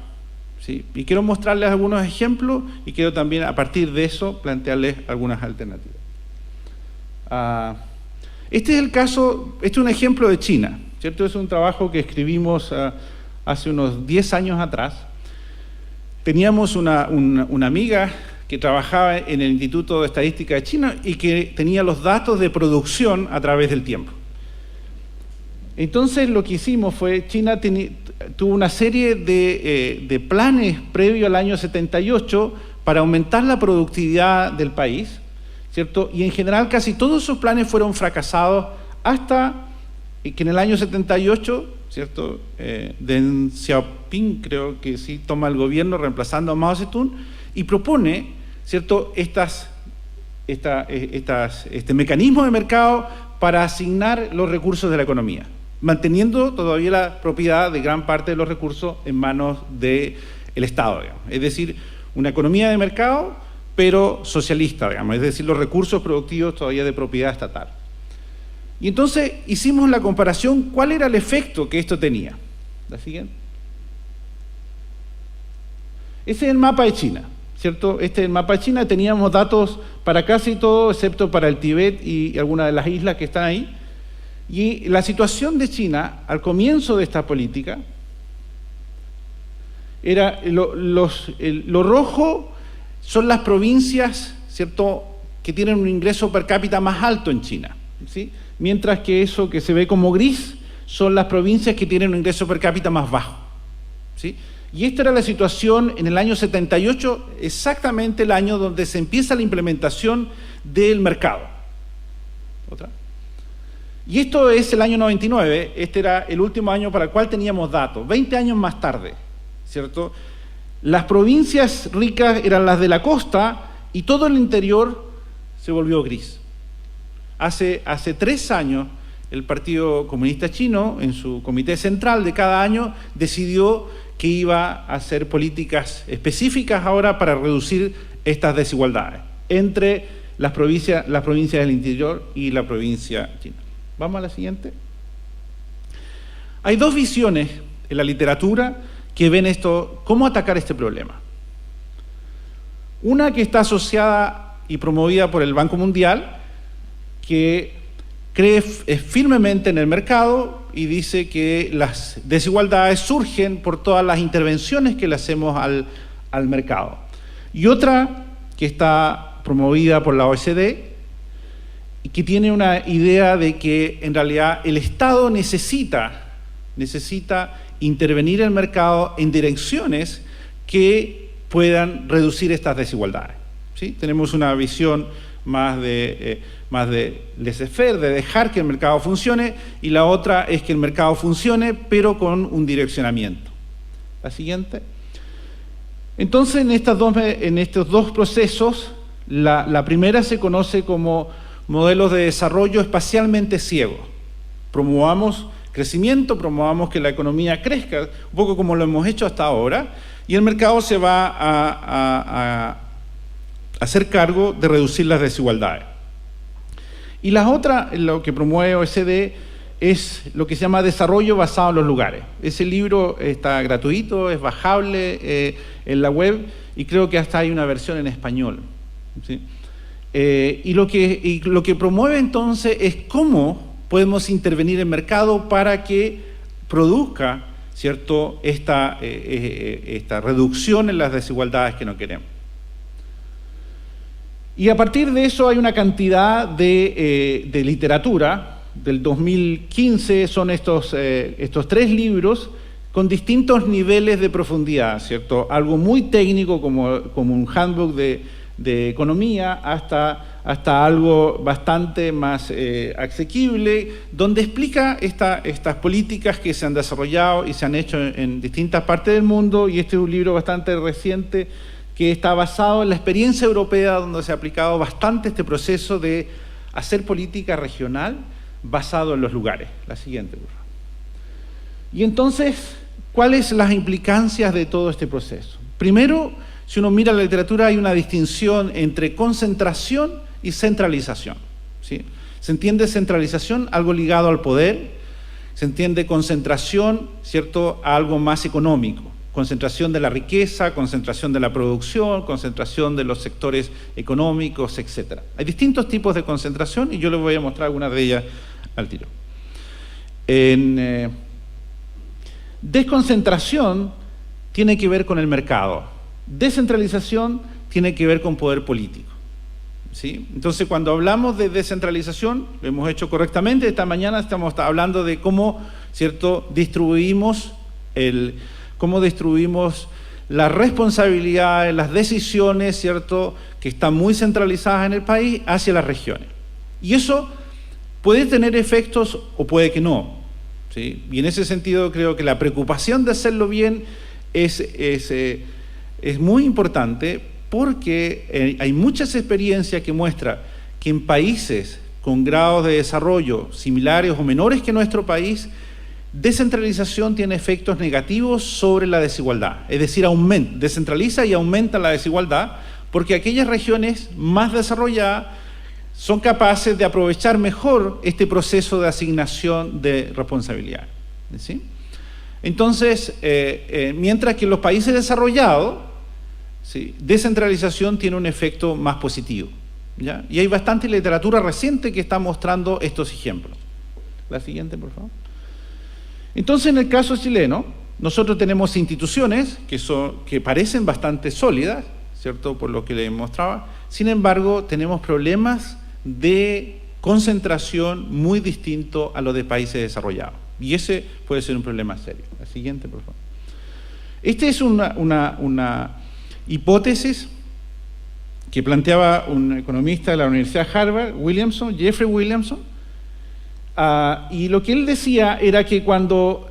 ¿sí? Y quiero mostrarles algunos ejemplos y quiero también a partir de eso plantearles algunas alternativas. Este es el caso, este es un ejemplo de China, ¿cierto? Es un trabajo que escribimos hace unos 10 años atrás. Teníamos una amiga que trabajaba en el Instituto de Estadística de China y que tenía los datos de producción a través del tiempo. Entonces lo que hicimos fue, China tuvo una serie de planes previo al año 78 para aumentar la productividad del país, ¿cierto? Y en general casi todos esos planes fueron fracasados hasta que en el año 78, ¿cierto? Deng Xiaoping creo que sí toma el gobierno reemplazando a Mao Zedong y propone, ¿cierto?, este mecanismo de mercado para asignar los recursos de la economía, manteniendo todavía la propiedad de gran parte de los recursos en manos del Estado, digamos. Es decir, una economía de mercado, pero socialista, digamos, es decir, los recursos productivos todavía de propiedad estatal. Y entonces hicimos la comparación, ¿cuál era el efecto que esto tenía? ¿La siguiente? Ese es el mapa de China, ¿cierto? Este es el mapa de China, teníamos datos para casi todo, excepto para el Tíbet y algunas de las islas que están ahí. Y la situación de China, al comienzo de esta política, era lo rojo son las provincias, ¿cierto?, que tienen un ingreso per cápita más alto en China, ¿sí? Mientras que eso que se ve como gris son las provincias que tienen un ingreso per cápita más bajo, ¿sí? Y esta era la situación en el año 78, exactamente el año donde se empieza la implementación del mercado. ¿Otra? Y esto es el año 99, este era el último año para el cual teníamos datos, 20 años más tarde, ¿cierto? Las provincias ricas eran las de la costa y todo el interior se volvió gris. Hace 3 años, el Partido Comunista Chino, en su comité central de cada año, decidió que iba a hacer políticas específicas ahora para reducir estas desigualdades entre las provincias del interior y la provincia china. Vamos a la siguiente. Hay dos visiones en la literatura que ven esto, cómo atacar este problema. Una que está asociada y promovida por el Banco Mundial, que cree firmemente en el mercado y dice que las desigualdades surgen por todas las intervenciones que le hacemos al mercado. Y otra que está promovida por la OECD y que tiene una idea de que en realidad el Estado necesita intervenir en el mercado en direcciones que puedan reducir estas desigualdades, ¿sí? Tenemos una visión más de laissez-faire, de dejar que el mercado funcione, y la otra es que el mercado funcione, pero con un direccionamiento. La siguiente. Entonces, en estos dos procesos, la primera se conoce como modelos de desarrollo espacialmente ciegos. Promovamos crecimiento, promovamos que la economía crezca, un poco como lo hemos hecho hasta ahora, y el mercado se va a hacer cargo de reducir las desigualdades. Y la otra, lo que promueve OECD, es lo que se llama desarrollo basado en los lugares. Ese libro está gratuito, es bajable en la web, y creo que hasta hay una versión en español, ¿sí? Y lo que promueve entonces es cómo podemos intervenir en el mercado para que produzca, ¿cierto?, esta reducción en las desigualdades que no queremos. Y a partir de eso hay una cantidad de literatura. Del 2015 son estos 3 libros con distintos niveles de profundidad, ¿cierto? Algo muy técnico como un handbook de economía hasta algo bastante más asequible, donde explica estas políticas que se han desarrollado y se han hecho en distintas partes del mundo, y este es un libro bastante reciente que está basado en la experiencia europea, donde se ha aplicado bastante este proceso de hacer política regional basado en los lugares. La siguiente, por favor. Y entonces, ¿cuáles son las implicancias de todo este proceso? Primero, si uno mira la literatura, hay una distinción entre concentración y centralización, ¿sí? Se entiende centralización, algo ligado al poder, se entiende concentración, ¿cierto?, a algo más económico. Concentración de la riqueza, concentración de la producción, concentración de los sectores económicos, etc. Hay distintos tipos de concentración y yo les voy a mostrar algunas de ellas al tiro. Desconcentración tiene que ver con el mercado. Descentralización tiene que ver con poder político, ¿sí? Entonces, cuando hablamos de descentralización, lo hemos hecho correctamente. Esta mañana estamos hablando de cómo, ¿cierto?, distribuimos las responsabilidades, las decisiones, ¿cierto?, que están muy centralizadas en el país hacia las regiones. Y eso puede tener efectos o puede que no, ¿sí? Y en ese sentido creo que la preocupación de hacerlo bien es muy importante, porque hay muchas experiencias que muestran que en países con grados de desarrollo similares o menores que nuestro país, descentralización tiene efectos negativos sobre la desigualdad, es decir, descentraliza y aumenta la desigualdad, porque aquellas regiones más desarrolladas son capaces de aprovechar mejor este proceso de asignación de responsabilidad, ¿sí? Entonces, mientras que en los países desarrollados, ¿sí?, descentralización tiene un efecto más positivo, ¿ya? Y hay bastante literatura reciente que está mostrando estos ejemplos. La siguiente, por favor. Entonces, en el caso chileno, nosotros tenemos instituciones que parecen bastante sólidas, ¿cierto?, por lo que les mostraba. Sin embargo, tenemos problemas de concentración muy distintos a los de países desarrollados. Y ese puede ser un problema serio. La siguiente, por favor. Esta es una hipótesis que planteaba un economista de la Universidad de Harvard, Jeffrey Williamson, y lo que él decía era que cuando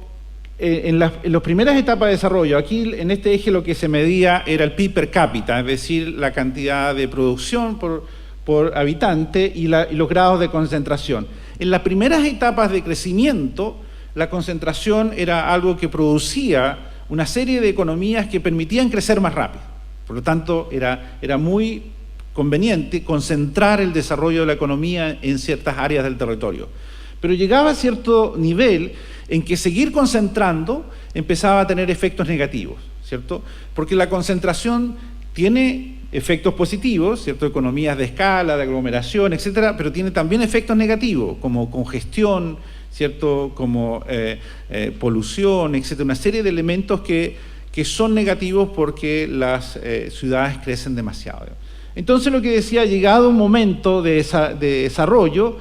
en las primeras etapas de desarrollo, aquí en este eje lo que se medía era el PIB per cápita, es decir, la cantidad de producción por habitante y los grados de concentración. En las primeras etapas de crecimiento, la concentración era algo que producía una serie de economías que permitían crecer más rápido. Por lo tanto, era muy conveniente concentrar el desarrollo de la economía en ciertas áreas del territorio. Pero llegaba a cierto nivel en que seguir concentrando empezaba a tener efectos negativos, ¿cierto? Porque la concentración tiene efectos positivos, ¿cierto? Economías de escala, de aglomeración, etcétera, pero tiene también efectos negativos, como congestión, ¿cierto? Como polución, etcétera. Una serie de elementos que son negativos porque las ciudades crecen demasiado. Entonces, lo que decía, llegado un momento de desarrollo,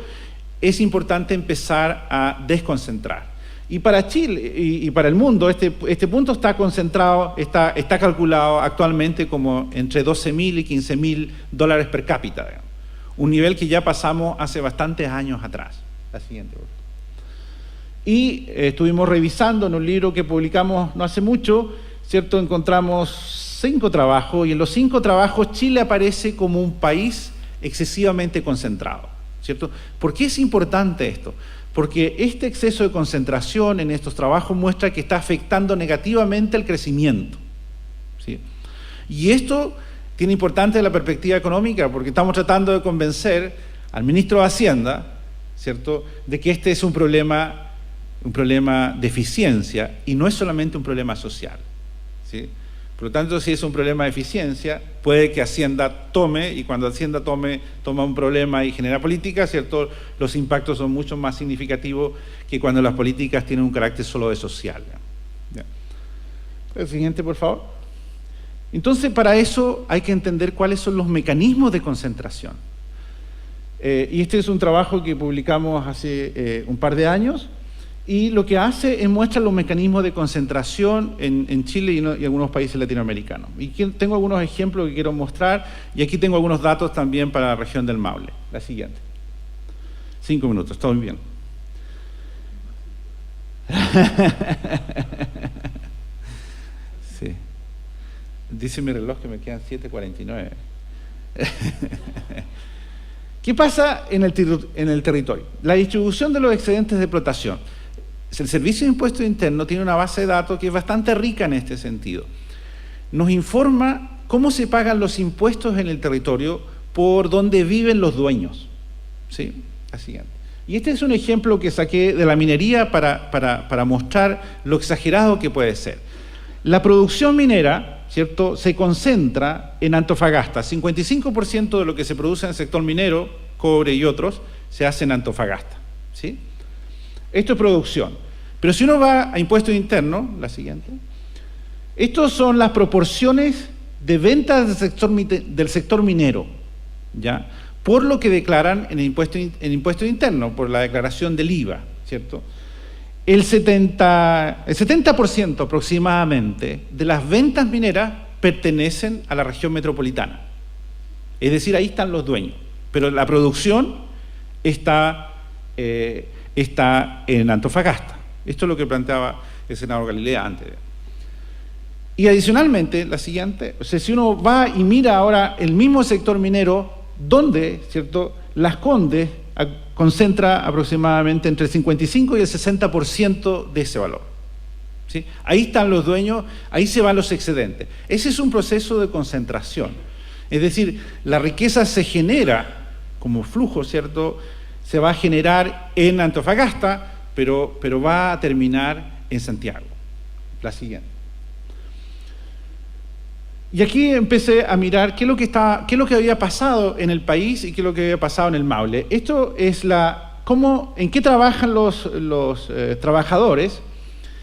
es importante empezar a desconcentrar. Y para Chile y para el mundo, este punto está concentrado, está calculado actualmente como entre $12.000 y $15.000 per cápita, digamos. Un nivel que ya pasamos hace bastantes años atrás. La siguiente, por favor. Y estuvimos revisando en un libro que publicamos no hace mucho, ¿cierto? Encontramos 5 trabajos, y en los 5 trabajos Chile aparece como un país excesivamente concentrado, ¿cierto? ¿Por qué es importante esto? Porque este exceso de concentración en estos trabajos muestra que está afectando negativamente el crecimiento, ¿sí? Y esto tiene importancia de la perspectiva económica, porque estamos tratando de convencer al ministro de Hacienda, ¿cierto?, de que este es un problema de eficiencia y no es solamente un problema social, ¿sí? Por lo tanto, si es un problema de eficiencia, puede que Hacienda tome, y cuando Hacienda toma un problema y genera política, ¿cierto?, los impactos son mucho más significativos que cuando las políticas tienen un carácter solo de social. ¿Ya? El siguiente, por favor. Entonces, para eso hay que entender cuáles son los mecanismos de concentración. Y este es un trabajo que publicamos hace un par de años, y lo que hace es muestra los mecanismos de concentración en Chile y algunos países latinoamericanos. Y tengo algunos ejemplos que quiero mostrar, y aquí tengo algunos datos también para la región del Maule. La siguiente. 5 minutos, todo bien. Sí. Dice mi reloj que me quedan 7:49. ¿Qué pasa en el territorio? La distribución de los excedentes de explotación. El Servicio de Impuesto Interno tiene una base de datos que es bastante rica en este sentido. Nos informa cómo se pagan los impuestos en el territorio por donde viven los dueños. ¿Sí? La siguiente. Y este es un ejemplo que saqué de la minería para mostrar lo exagerado que puede ser. La producción minera, ¿cierto?, se concentra en Antofagasta. 55% de lo que se produce en el sector minero, cobre y otros, se hace en Antofagasta, ¿sí? Esto es producción. Pero si uno va a impuestos internos, la siguiente, estos son las proporciones de ventas del sector minero, ¿ya?, por lo que declaran en impuesto interno, por la declaración del IVA, ¿cierto? El 70% aproximadamente de las ventas mineras pertenecen a la región metropolitana. Es decir, ahí están los dueños, pero la producción está en Antofagasta. Esto es lo que planteaba el senador Galilea antes. Y adicionalmente, la siguiente, o sea, si uno va y mira ahora el mismo sector minero, donde, ¿cierto?, Las Condes concentra aproximadamente entre el 55 y el 60% de ese valor, ¿sí? Ahí están los dueños, ahí se van los excedentes. Ese es un proceso de concentración. Es decir, la riqueza se genera como flujo, ¿cierto?, se va a generar en Antofagasta, pero va a terminar en Santiago. La siguiente. Y aquí empecé a mirar qué es lo que había pasado en el país y qué es lo que había pasado en el Maule. Esto es en qué trabajan los trabajadores,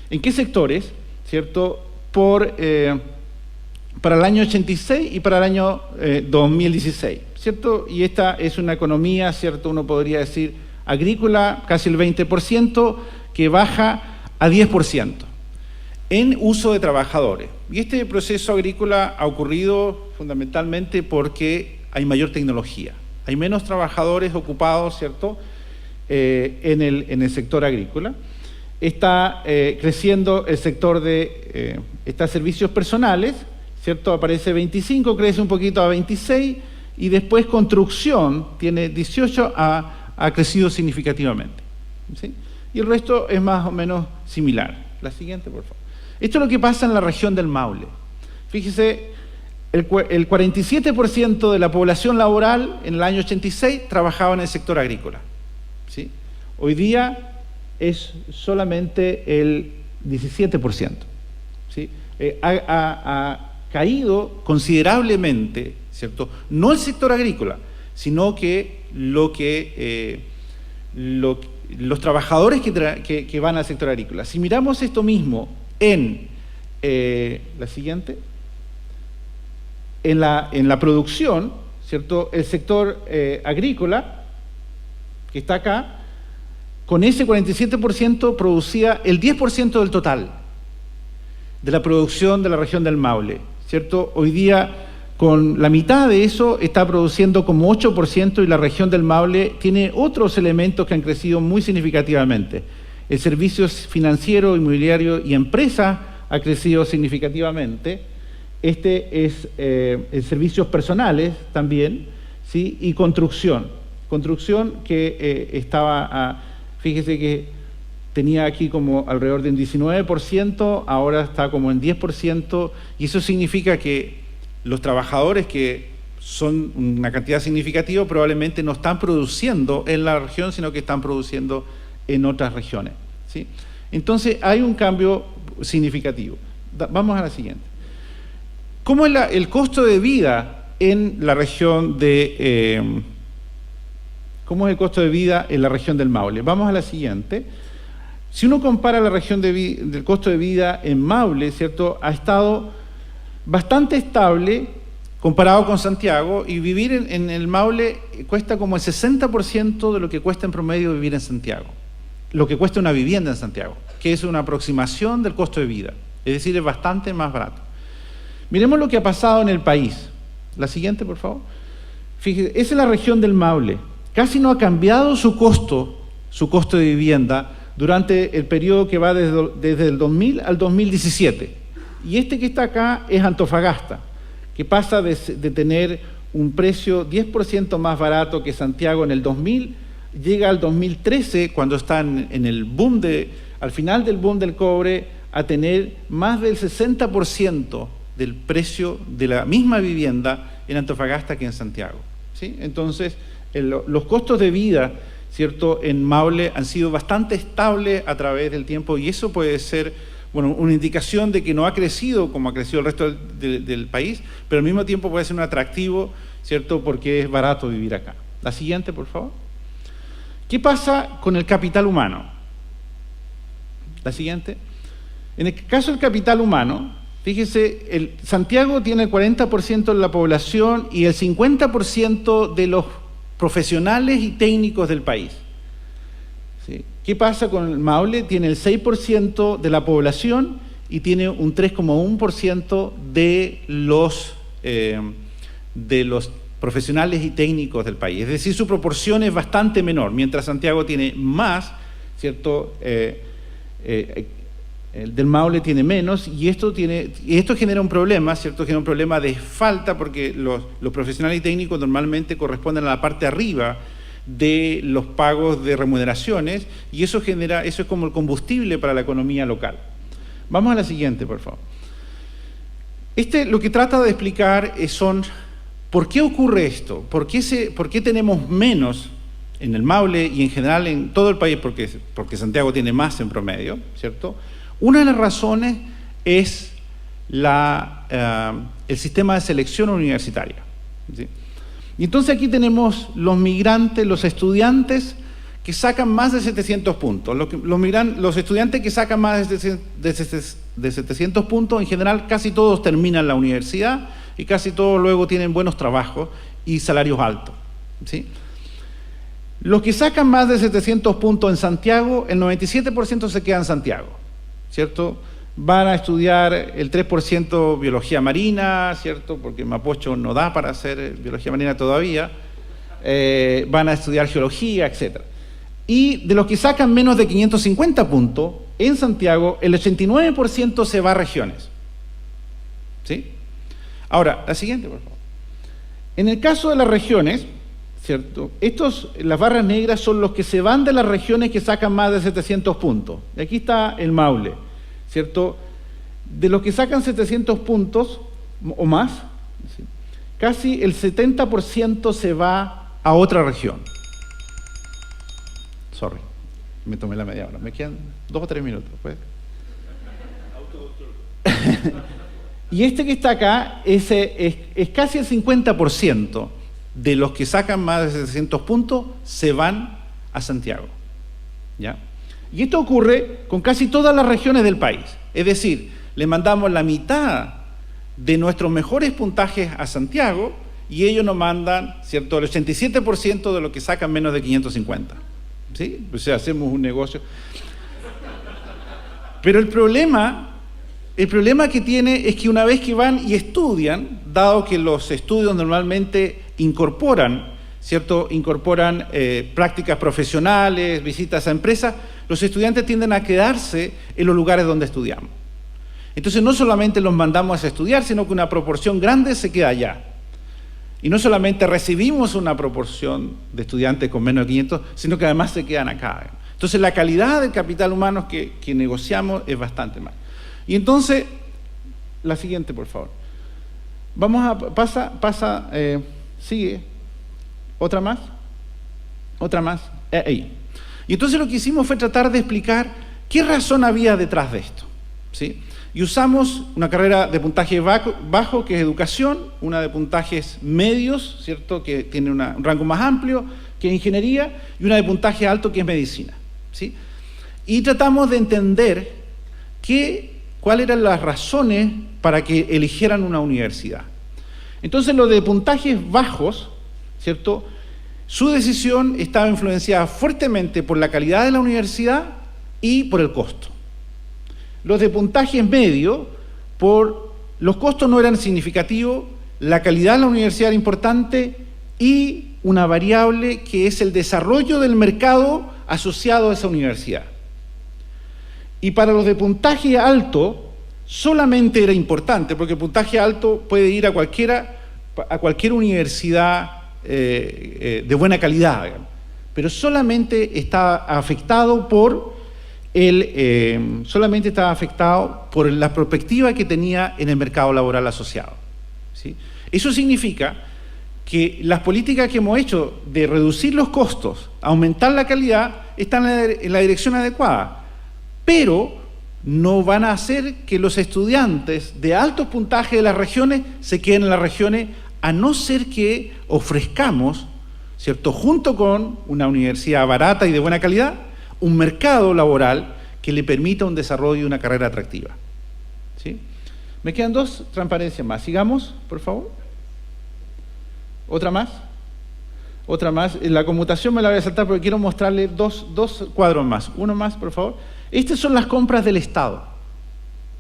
en qué sectores, ¿cierto?, para el año 86 y para el año 2016, ¿cierto? Y esta es una economía, ¿cierto?, uno podría decir agrícola, casi el 20%, que baja a 10% en uso de trabajadores. Y este proceso agrícola ha ocurrido fundamentalmente porque hay mayor tecnología, hay menos trabajadores ocupados, ¿cierto?, en el sector agrícola. Está creciendo el sector de servicios personales, ¿cierto? Aparece 25, crece un poquito a 26, y después construcción tiene 18, ha crecido significativamente, ¿sí? Y el resto es más o menos similar. La siguiente, por favor. Esto es lo que pasa en la región del Maule. Fíjese, el 47% de la población laboral en el año 86 trabajaba en el sector agrícola, ¿sí? Hoy día es solamente el 17%, ¿sí? Ha caído considerablemente, ¿cierto? No el sector agrícola, sino que los trabajadores que van al sector agrícola. Si miramos esto mismo en la siguiente, en la producción, ¿cierto? El sector agrícola, que está acá, con ese 47% producía el 10% del total de la producción de la región del Maule, ¿cierto? Hoy día, con la mitad de eso, está produciendo como 8% y la región del Maule tiene otros elementos que han crecido muy significativamente. El servicio financiero, inmobiliario y empresa ha crecido significativamente. Este es servicios personales también, ¿sí? Y construcción. Construcción que fíjese que tenía aquí como alrededor de un 19%, ahora está como en 10%, y eso significa que los trabajadores, que son una cantidad significativa, probablemente no están produciendo en la región, sino que están produciendo en otras regiones, ¿sí? Entonces hay un cambio significativo. Vamos a la siguiente. ¿Cómo es el costo de vida en la región ¿cómo es el costo de vida en la región del Maule? Vamos a la siguiente. Si uno compara la región del costo de vida en Maule, ¿cierto? Ha estado bastante estable comparado con Santiago, y vivir en el Maule cuesta como el 60% de lo que cuesta en promedio vivir en Santiago, lo que cuesta una vivienda en Santiago, que es una aproximación del costo de vida, es decir, es bastante más barato. Miremos lo que ha pasado en el país. La siguiente, por favor. Fíjese, esa es la región del Maule. Casi no ha cambiado su costo de vivienda durante el periodo que va desde el 2000 al 2017. Y este que está acá es Antofagasta, que pasa de tener un precio 10% más barato que Santiago en el 2000, llega al 2013, cuando están en el boom al final del boom del cobre, a tener más del 60% del precio de la misma vivienda en Antofagasta que en Santiago, ¿sí? Entonces, los costos de vida, ¿cierto?, en Maule han sido bastante estables a través del tiempo, y eso puede ser, bueno, una indicación de que no ha crecido como ha crecido el resto del país, pero al mismo tiempo puede ser un atractivo, ¿cierto?, porque es barato vivir acá. La siguiente, por favor. ¿Qué pasa con el capital humano? La siguiente. En el caso del capital humano, fíjese, Santiago tiene el 40% de la población y el 50% de los profesionales y técnicos del país, ¿sí? ¿Qué pasa con el Maule? Tiene el 6% de la población y tiene un 3,1% de los profesionales y técnicos del país. Es decir, su proporción es bastante menor, mientras Santiago tiene más, ¿cierto? El del Maule tiene menos, y esto genera un problema, ¿cierto? Genera un problema de falta, porque los profesionales y técnicos normalmente corresponden a la parte arriba de los pagos de remuneraciones, y eso es como el combustible para la economía local. Vamos a la siguiente, por favor. Lo que trata de explicar son ¿por qué ocurre esto? ¿Por qué tenemos menos en el Maule y en general en todo el país? Porque Santiago tiene más en promedio, ¿cierto? Una de las razones es el sistema de selección universitaria, ¿sí? Y entonces aquí tenemos los migrantes, los estudiantes que sacan más de 700 puntos. Los estudiantes que sacan más de 700 puntos, en general casi todos terminan la universidad y casi todos luego tienen buenos trabajos y salarios altos, ¿sí? Los que sacan más de 700 puntos en Santiago, el 97% se queda en Santiago, ¿cierto? Van a estudiar el 3% biología marina, ¿cierto? Porque Mapocho no da para hacer biología marina todavía. Van a estudiar geología, etc. Y de los que sacan menos de 550 puntos, en Santiago, el 89% se va a regiones, ¿sí? Ahora, la siguiente, por favor. En el caso de las regiones, ¿cierto? Las barras negras son los que se van de las regiones que sacan más de 700 puntos. Y aquí está el Maule, ¿cierto? de los que sacan 700 puntos o más, ¿sí?, casi el 70% se va a otra región. Sorry, me tomé la media hora. Me quedan 2 o 3 minutos. Pues. Y este que está acá es casi el 50% de los que sacan más de 700 puntos se van a Santiago. ¿Ya? Y esto ocurre con casi todas las regiones del país. Es decir, le mandamos la mitad de nuestros mejores puntajes a Santiago y ellos nos mandan, ¿cierto?, el 87% de los que sacan menos de 550. ¿Sí? O sea, hacemos un negocio. Pero el problema que tiene es que una vez que van y estudian, dado que los estudios normalmente incorporan, ¿cierto?, prácticas profesionales, visitas a empresas, los estudiantes tienden a quedarse en los lugares donde estudiamos. Entonces no solamente los mandamos a estudiar, sino que una proporción grande se queda allá. Y no solamente recibimos una proporción de estudiantes con menos de 500, sino que además se quedan acá. Entonces la calidad del capital humano que negociamos es bastante más. Y entonces, la siguiente, por favor. Sigue. Otra más. Ahí. Y entonces lo que hicimos fue tratar de explicar qué razón había detrás de esto, ¿sí? Y usamos una carrera de puntaje bajo, que es educación, una de puntajes medios, ¿cierto?, que tiene un rango más amplio, que es ingeniería, y una de puntaje alto, que es medicina, ¿sí? Y tratamos de entender cuáles eran las razones para que eligieran una universidad. Entonces, los de puntajes bajos, ¿cierto?, su decisión estaba influenciada fuertemente por la calidad de la universidad y por el costo. Los de puntajes medios, los costos no eran significativos, la calidad de la universidad era importante y una variable que es el desarrollo del mercado asociado a esa universidad. Y para los de puntaje alto, solamente era importante, porque el puntaje alto puede ir a cualquier universidad de buena calidad, digamos, pero solamente está afectado por la perspectiva que tenía en el mercado laboral asociado, ¿sí? Eso significa que las políticas que hemos hecho de reducir los costos, aumentar la calidad, están en la dirección adecuada, pero no van a hacer que los estudiantes de altos puntajes de las regiones se queden en las regiones, a no ser que ofrezcamos, ¿cierto?, junto con una universidad barata y de buena calidad, un mercado laboral que le permita un desarrollo y una carrera atractiva, ¿sí? Me quedan 2 transparencias más. Sigamos, por favor. ¿Otra más? La conmutación me la voy a saltar porque quiero mostrarle dos cuadros más. Uno más, por favor. Estas son las compras del Estado,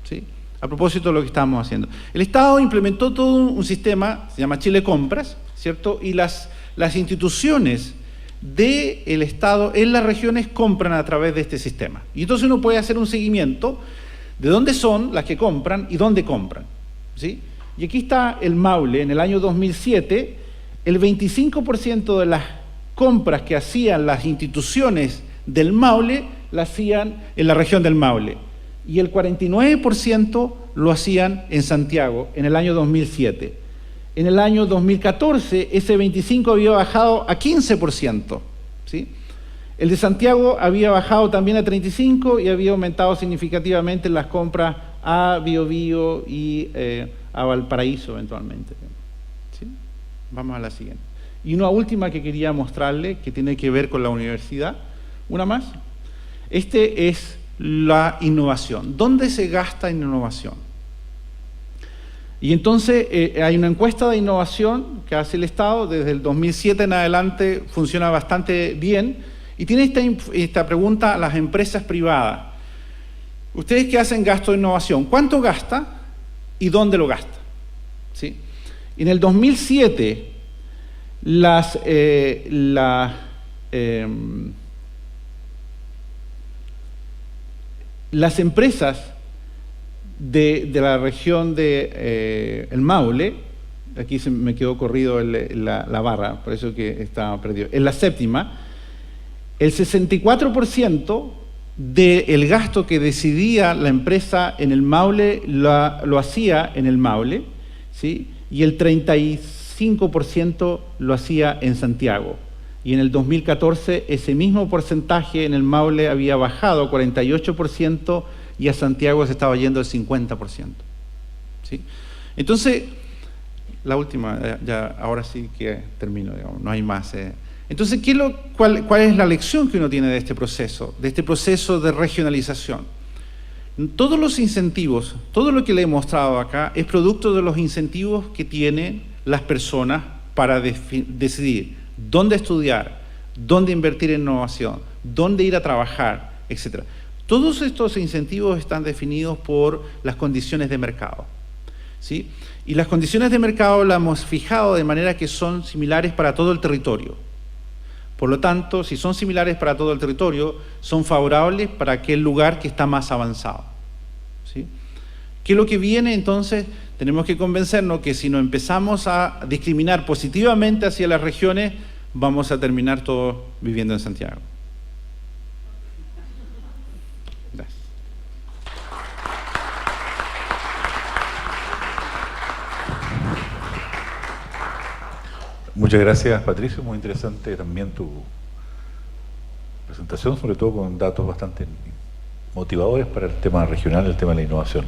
¿sí?, a propósito de lo que estábamos haciendo. El Estado implementó todo un sistema, se llama Chile Compras, ¿cierto?, y las instituciones del Estado en las regiones compran a través de este sistema. Y entonces uno puede hacer un seguimiento de dónde son las que compran y dónde compran, ¿sí? Y aquí está el Maule. En el año 2007, el 25% de las compras que hacían las instituciones del Maule, las hacían en la región del Maule. Y el 49% lo hacían en Santiago, en el año 2007. En el año 2014, ese 25% había bajado a 15%, ¿sí? El de Santiago había bajado también a 35% y había aumentado significativamente las compras a Biobío y a Valparaíso eventualmente, ¿sí? Vamos a la siguiente. Y una última que quería mostrarle, que tiene que ver con la universidad. Una más. Este es la innovación. ¿Dónde se gasta en innovación? Y entonces hay una encuesta de innovación que hace el Estado, desde el 2007 en adelante funciona bastante bien, y tiene esta pregunta a las empresas privadas. Ustedes que hacen gasto de innovación, ¿cuánto gasta y dónde lo gasta? ¿Sí? En el 2007, las empresas de la región de el Maule, aquí se me quedó corrido la barra, por eso que estaba perdido, en la séptima, el 64% del gasto que decidía la empresa en el Maule lo hacía en el Maule, ¿sí? Y el 35% lo hacía en Santiago. Y en el 2014 ese mismo porcentaje en el Maule había bajado 48% y a Santiago se estaba yendo el 50%. ¿Sí? Entonces, la última, ya ahora sí que termino, digamos, no hay más. Entonces, ¿cuál es la lección que uno tiene de este proceso de regionalización? Todos los incentivos, todo lo que le he mostrado acá es producto de los incentivos que tienen las personas para decidir dónde estudiar, dónde invertir en innovación, dónde ir a trabajar, etc. Todos estos incentivos están definidos por las condiciones de mercado, ¿sí? Y las condiciones de mercado las hemos fijado de manera que son similares para todo el territorio. Por lo tanto, si son similares para todo el territorio, son favorables para aquel lugar que está más avanzado, ¿sí? ¿Qué es lo que viene entonces? Tenemos que convencernos que si nos empezamos a discriminar positivamente hacia las regiones, vamos a terminar todos viviendo en Santiago. Gracias. Muchas gracias, Patricio. Muy interesante también tu presentación, sobre todo con datos bastante motivadores para el tema regional, el tema de la innovación.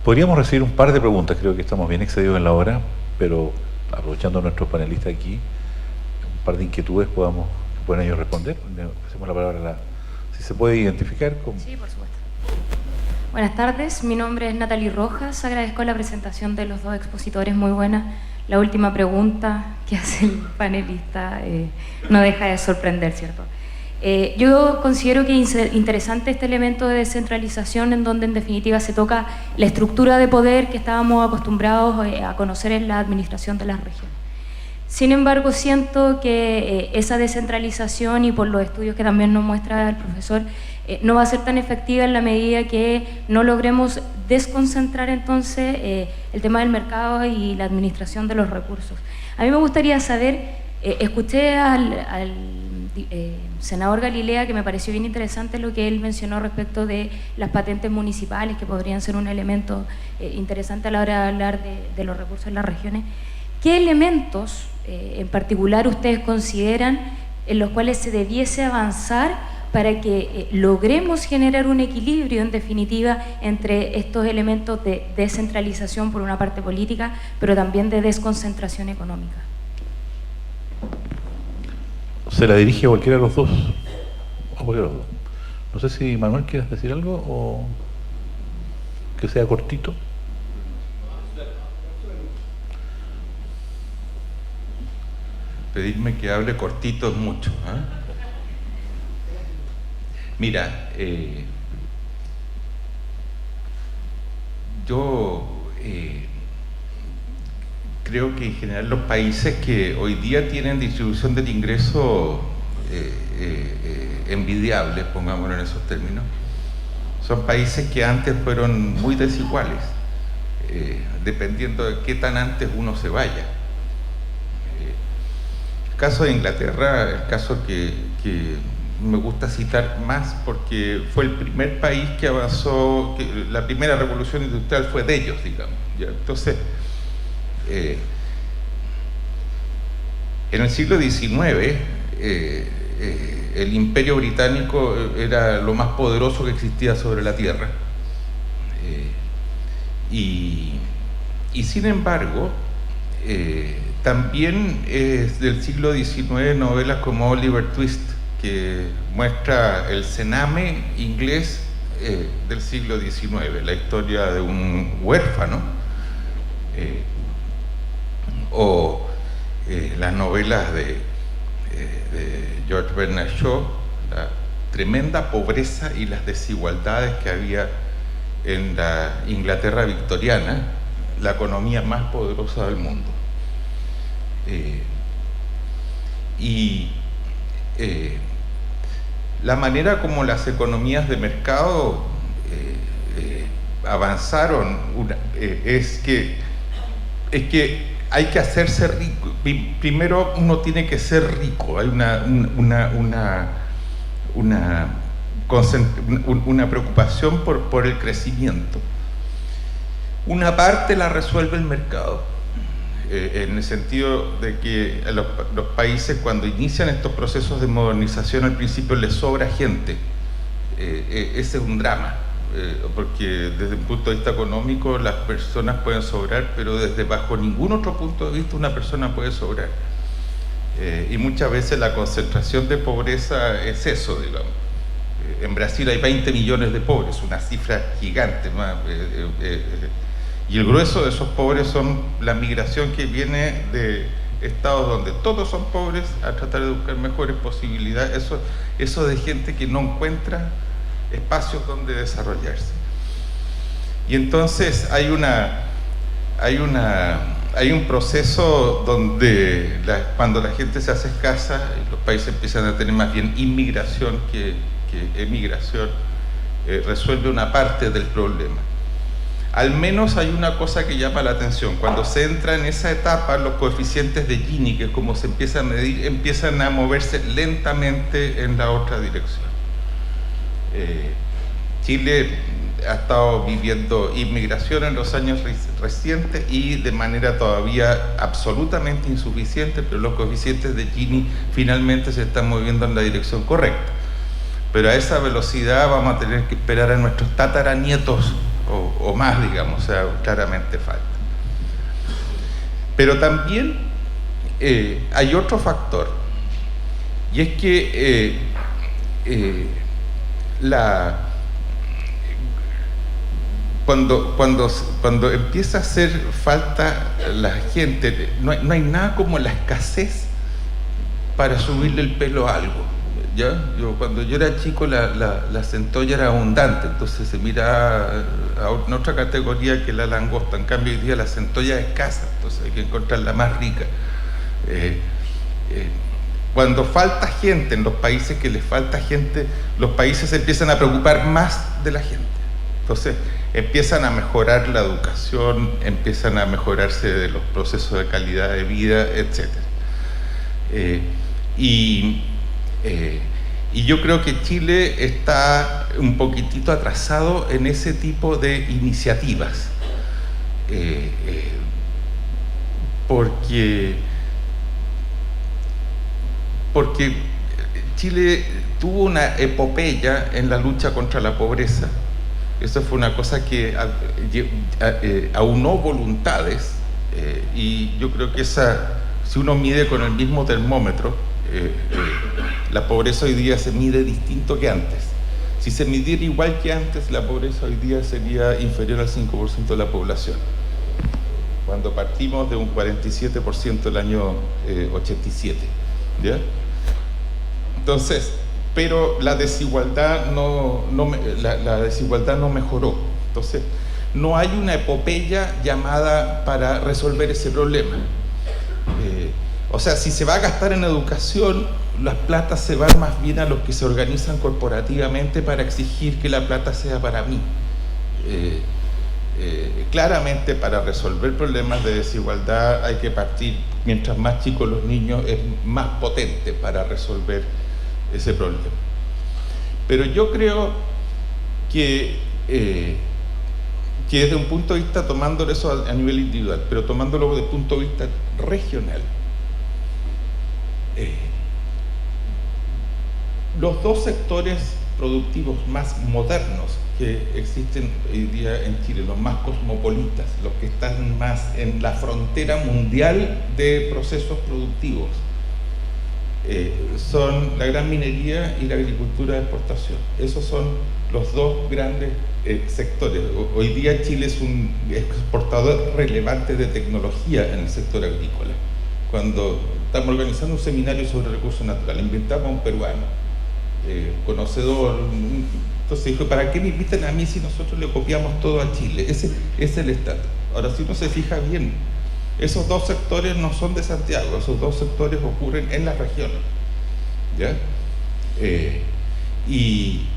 Podríamos recibir un par de preguntas, creo que estamos bien excedidos en la hora, pero aprovechando a nuestros panelistas aquí, un par de inquietudes que puedan ellos responder. Hacemos la palabra si se puede identificar. Sí, por supuesto. Buenas tardes, mi nombre es Natalie Rojas, agradezco la presentación de los dos expositores, muy buena. La última pregunta que hace el panelista no deja de sorprender, ¿cierto? Yo considero que es interesante este elemento de descentralización en donde en definitiva se toca la estructura de poder que estábamos acostumbrados a conocer en la administración de las regiones. Sin embargo, siento que esa descentralización, y por los estudios que también nos muestra el profesor, no va a ser tan efectiva en la medida que no logremos desconcentrar entonces el tema del mercado y la administración de los recursos. A mí me gustaría saber, escuché al senador Galilea, que me pareció bien interesante lo que él mencionó respecto de las patentes municipales, que podrían ser un elemento interesante a la hora de hablar de los recursos en las regiones. ¿Qué elementos en particular ustedes consideran en los cuales se debiese avanzar para que logremos generar un equilibrio, en definitiva, entre estos elementos de descentralización por una parte política, pero también de desconcentración económica? ¿Se la dirige a cualquiera de los dos? A cualquiera de los dos. No sé si Manuel quieres decir algo o que sea cortito. Pedirme que hable cortito es mucho, ¿eh? Mira, yo creo que en general los países que hoy día tienen distribución del ingreso envidiable, pongámoslo en esos términos, son países que antes fueron muy desiguales, dependiendo de qué tan antes uno se vaya. El caso de Inglaterra, el caso que me gusta citar más porque fue el primer país que avanzó, que la primera revolución industrial fue de ellos, digamos. ¿Ya? Entonces, en el siglo XIX, el Imperio Británico era lo más poderoso que existía sobre la Tierra. Y sin embargo, también es del siglo XIX novelas como Oliver Twist, que muestra el cename inglés del siglo XIX, la historia de un huérfano, o las novelas de George Bernard Shaw, la tremenda pobreza y las desigualdades que había en la Inglaterra victoriana, la economía más poderosa del mundo. La manera como las economías de mercado avanzaron es que hay que hacerse rico. Primero uno tiene que ser rico. Hay una una preocupación por el crecimiento. Una parte la resuelve el mercado, en el sentido de que los países, cuando inician estos procesos de modernización, al principio les sobra gente. Ese es un drama, porque desde un punto de vista económico las personas pueden sobrar, pero desde bajo ningún otro punto de vista una persona puede sobrar. Y muchas veces la concentración de pobreza es eso, digamos. En Brasil hay 20 millones de pobres, una cifra gigante, y el grueso de esos pobres son la migración que viene de estados donde todos son pobres a tratar de buscar mejores posibilidades, eso de gente que no encuentra espacios donde desarrollarse. Y entonces hay un proceso donde cuando la gente se hace escasa, los países empiezan a tener más bien inmigración que emigración, resuelve una parte del problema. Al menos hay una cosa que llama la atención: cuando se entra en esa etapa, los coeficientes de Gini, que es como se empieza a medir, empiezan a moverse lentamente en la otra dirección. Chile ha estado viviendo inmigración en los años recientes y de manera todavía absolutamente insuficiente, pero los coeficientes de Gini finalmente se están moviendo en la dirección correcta. Pero a esa velocidad vamos a tener que esperar a nuestros tataranietos o más, digamos, o sea, claramente falta. Pero también hay otro factor, y es que cuando empieza a hacer falta la gente, no hay nada como la escasez para subirle el pelo a algo. ¿Ya? Cuando yo era chico la centolla era abundante, entonces se mira a otra categoría que la langosta. En cambio hoy día la centolla es escasa, entonces hay que encontrarla más rica. Cuando falta gente, en los países que les falta gente, los países se empiezan a preocupar más de la gente. Entonces empiezan a mejorar la educación, empiezan a mejorarse de los procesos de calidad de vida, etc. Y yo creo que Chile está un poquitito atrasado en ese tipo de iniciativas, porque Chile tuvo una epopeya en la lucha contra la pobreza. Eso fue una cosa que aunó voluntades, y yo creo que si uno mide con el mismo termómetro, la pobreza hoy día se mide distinto que antes. Si se midiera igual que antes, la pobreza hoy día sería inferior al 5% de la población, cuando partimos de un 47% el año 87, ¿ya? Entonces, pero la desigualdad no mejoró. Entonces, no hay una epopeya llamada para resolver ese problema. O sea, si se va a gastar en educación, las platas se van más bien a los que se organizan corporativamente para exigir que la plata sea para mí. Claramente, para resolver problemas de desigualdad hay que partir, mientras más chicos los niños, es más potente para resolver ese problema. Pero yo creo que desde un punto de vista, tomándolo eso a nivel individual, pero tomándolo desde el punto de vista regional, los dos sectores productivos más modernos que existen hoy día en Chile, los más cosmopolitas, los que están más en la frontera mundial de procesos productivos, son la gran minería y la agricultura de exportación. Esos son los dos grandes sectores. Hoy día Chile es un exportador relevante de tecnología en el sector agrícola. Cuando estamos organizando un seminario sobre recursos naturales, invitamos a un peruano, conocedor. Entonces dijo, ¿para qué me invitan a mí si nosotros le copiamos todo a Chile? Ese es el estatus. Ahora, si uno se fija bien, esos dos sectores no son de Santiago, esos dos sectores ocurren en las regiones, ¿ya? Y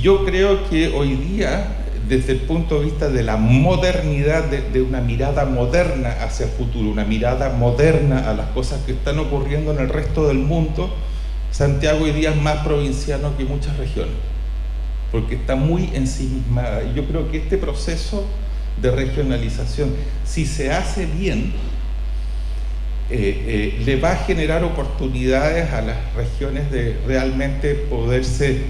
yo creo que hoy día, desde el punto de vista de la modernidad, de una mirada moderna hacia el futuro, una mirada moderna a las cosas que están ocurriendo en el resto del mundo, Santiago hoy día es más provinciano que muchas regiones. porque está muy ensimismada. Y yo creo que este proceso de regionalización, si se hace bien, le va a generar oportunidades a las regiones de realmente poderse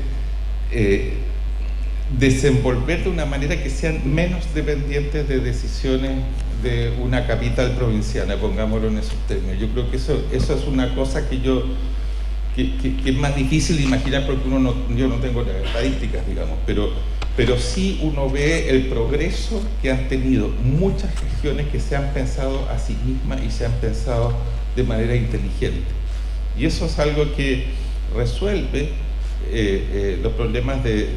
desenvolver de una manera que sean menos dependientes de decisiones de una capital provinciana, pongámoslo en esos términos. Yo creo que eso es una cosa que es más difícil de imaginar porque yo no tengo las estadísticas, digamos, pero sí uno ve el progreso que han tenido muchas regiones que se han pensado a sí mismas y se han pensado de manera inteligente. Y eso es algo que resuelve los problemas de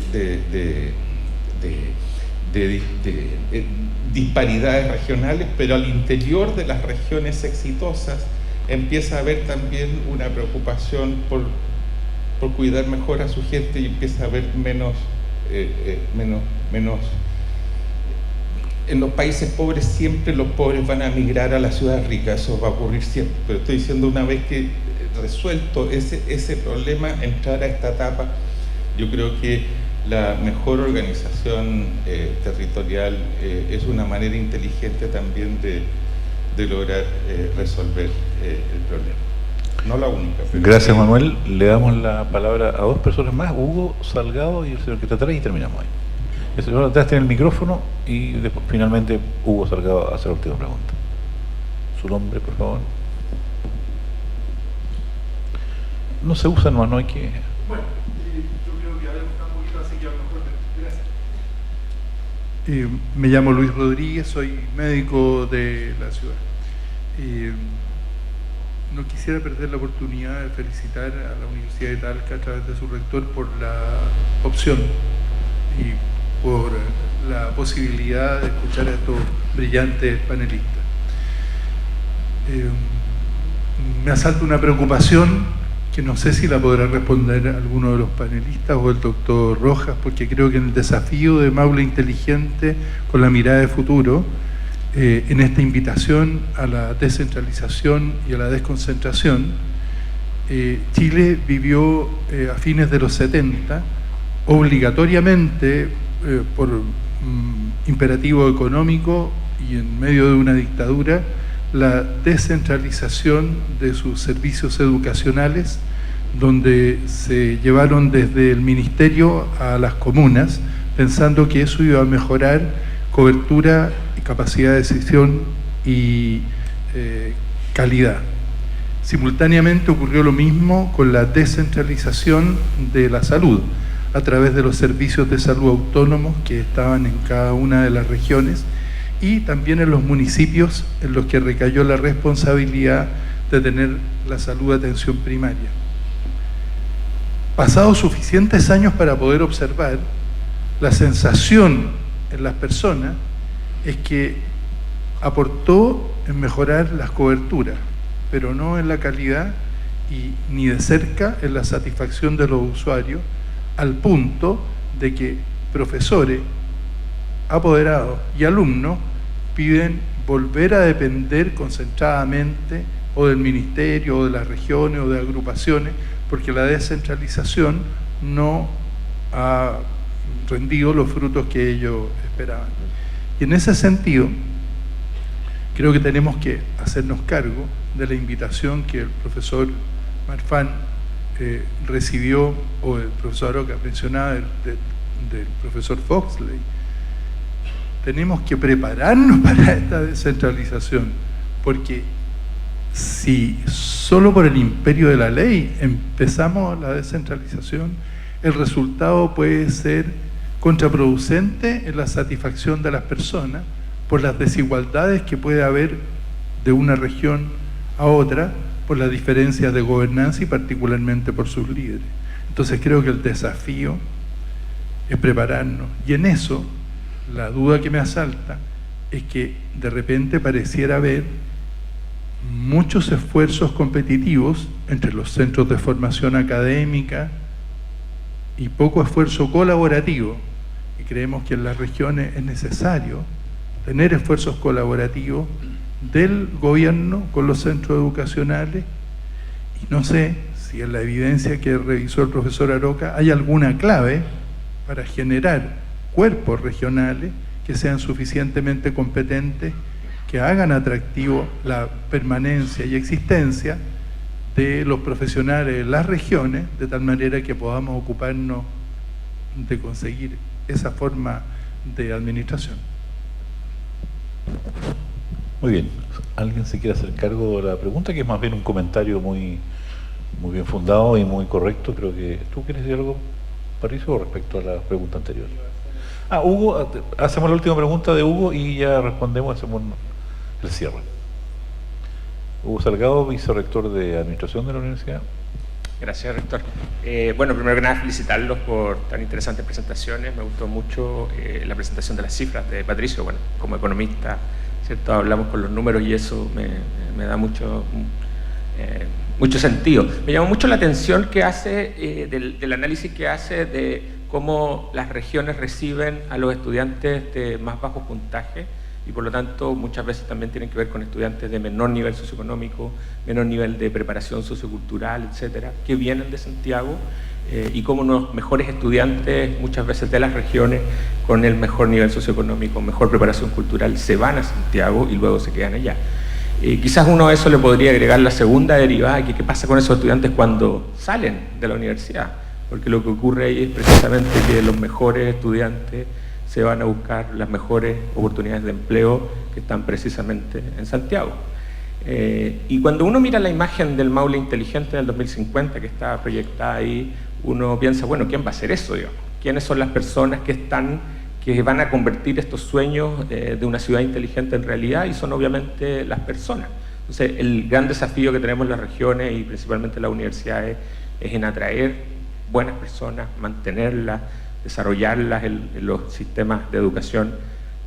disparidades regionales, pero al interior de las regiones exitosas empieza a haber también una preocupación por cuidar mejor a su gente y empieza a haber menos. En los países pobres siempre los pobres van a migrar a las ciudades ricas, eso va a ocurrir siempre, pero estoy diciendo, una vez que resuelto ese problema, entrar a esta etapa, yo creo que la mejor organización territorial es una manera inteligente también de lograr resolver el problema. No la única. Gracias, Manuel. Le damos la palabra a dos personas más, Hugo Salgado y el señor que está atrás, y terminamos ahí. El señor atrás tiene el micrófono y después, finalmente, Hugo Salgado hace la última pregunta. Su nombre, por favor. No se usa, no hay que... Bueno, yo creo que hablamos un poquito, así que a lo mejor... Gracias. Me llamo Luis Rodríguez, soy médico de la ciudad. No quisiera perder la oportunidad de felicitar a la Universidad de Talca a través de su rector por la opción y por la posibilidad de escuchar a estos brillantes panelistas. Me asalta una preocupación que no sé si la podrá responder alguno de los panelistas o el doctor Rojas, porque creo que en el desafío de Maule Inteligente con la mirada de futuro, en esta invitación a la descentralización y a la desconcentración, Chile vivió a fines de los 70 obligatoriamente por imperativo económico y en medio de una dictadura la descentralización de sus servicios educacionales, donde se llevaron desde el ministerio a las comunas pensando que eso iba a mejorar cobertura, capacidad de decisión y calidad. Simultáneamente ocurrió lo mismo con la descentralización de la salud a través de los servicios de salud autónomos que estaban en cada una de las regiones y también en los municipios en los que recayó la responsabilidad de tener la salud de atención primaria. Pasados suficientes años para poder observar, la sensación en las personas es que aportó en mejorar las coberturas, pero no en la calidad y ni de cerca en la satisfacción de los usuarios, al punto de que profesores, apoderados y alumnos piden volver a depender concentradamente o del ministerio, o de las regiones, o de agrupaciones, porque la descentralización no ha rendido los frutos que ellos esperaban. Y en ese sentido, creo que tenemos que hacernos cargo de la invitación que el profesor Marfan recibió, o el profesor Aroca mencionaba del profesor Foxley. Tenemos que prepararnos para esta descentralización, porque si solo por el imperio de la ley empezamos la descentralización, el resultado puede ser contraproducente en la satisfacción de las personas por las desigualdades que puede haber de una región a otra, por las diferencias de gobernanza y particularmente por sus líderes. Entonces creo que el desafío es prepararnos, y en eso la duda que me asalta es que de repente pareciera haber muchos esfuerzos competitivos entre los centros de formación académica y poco esfuerzo colaborativo, y creemos que en las regiones es necesario tener esfuerzos colaborativos del gobierno con los centros educacionales, y no sé si en la evidencia que revisó el profesor Aroca hay alguna clave para generar cuerpos regionales que sean suficientemente competentes, que hagan atractivo la permanencia y existencia de los profesionales en las regiones, de tal manera que podamos ocuparnos de conseguir esa forma de administración. Muy bien. ¿Alguien se quiere hacer cargo de la pregunta? Que es más bien un comentario muy bien fundado y muy correcto. Creo que... ¿Tú quieres decir algo, Patricio, respecto a la pregunta anterior? Hugo, hacemos la última pregunta de Hugo y ya respondemos, hacemos el cierre. Hugo Salgado, vicerrector de Administración de la Universidad. Gracias, rector. Bueno, primero que nada, felicitarlos por tan interesantes presentaciones. Me gustó mucho la presentación de las cifras de Patricio. Bueno, como economista, ¿cierto? Hablamos con los números y eso me da mucho sentido. Me llamó mucho la atención que hace del análisis que hace de cómo las regiones reciben a los estudiantes de más bajo puntaje, y por lo tanto muchas veces también tienen que ver con estudiantes de menor nivel socioeconómico, menor nivel de preparación sociocultural, etcétera, que vienen de Santiago, y cómo los mejores estudiantes muchas veces de las regiones con el mejor nivel socioeconómico, mejor preparación cultural, se van a Santiago y luego se quedan allá. Quizás uno a eso le podría agregar la segunda derivada, que qué pasa con esos estudiantes cuando salen de la universidad, porque lo que ocurre ahí es precisamente que los mejores estudiantes se van a buscar las mejores oportunidades de empleo que están precisamente en Santiago. Y cuando uno mira la imagen del Maule inteligente del 2050 que está proyectada ahí, uno piensa, bueno, ¿quién va a hacer eso, digamos? ¿Quiénes son las personas que van a convertir estos sueños de una ciudad inteligente en realidad? Y son obviamente las personas. Entonces, el gran desafío que tenemos en las regiones y principalmente las universidades es en atraer buenas personas, mantenerlas, desarrollarlas en los sistemas de educación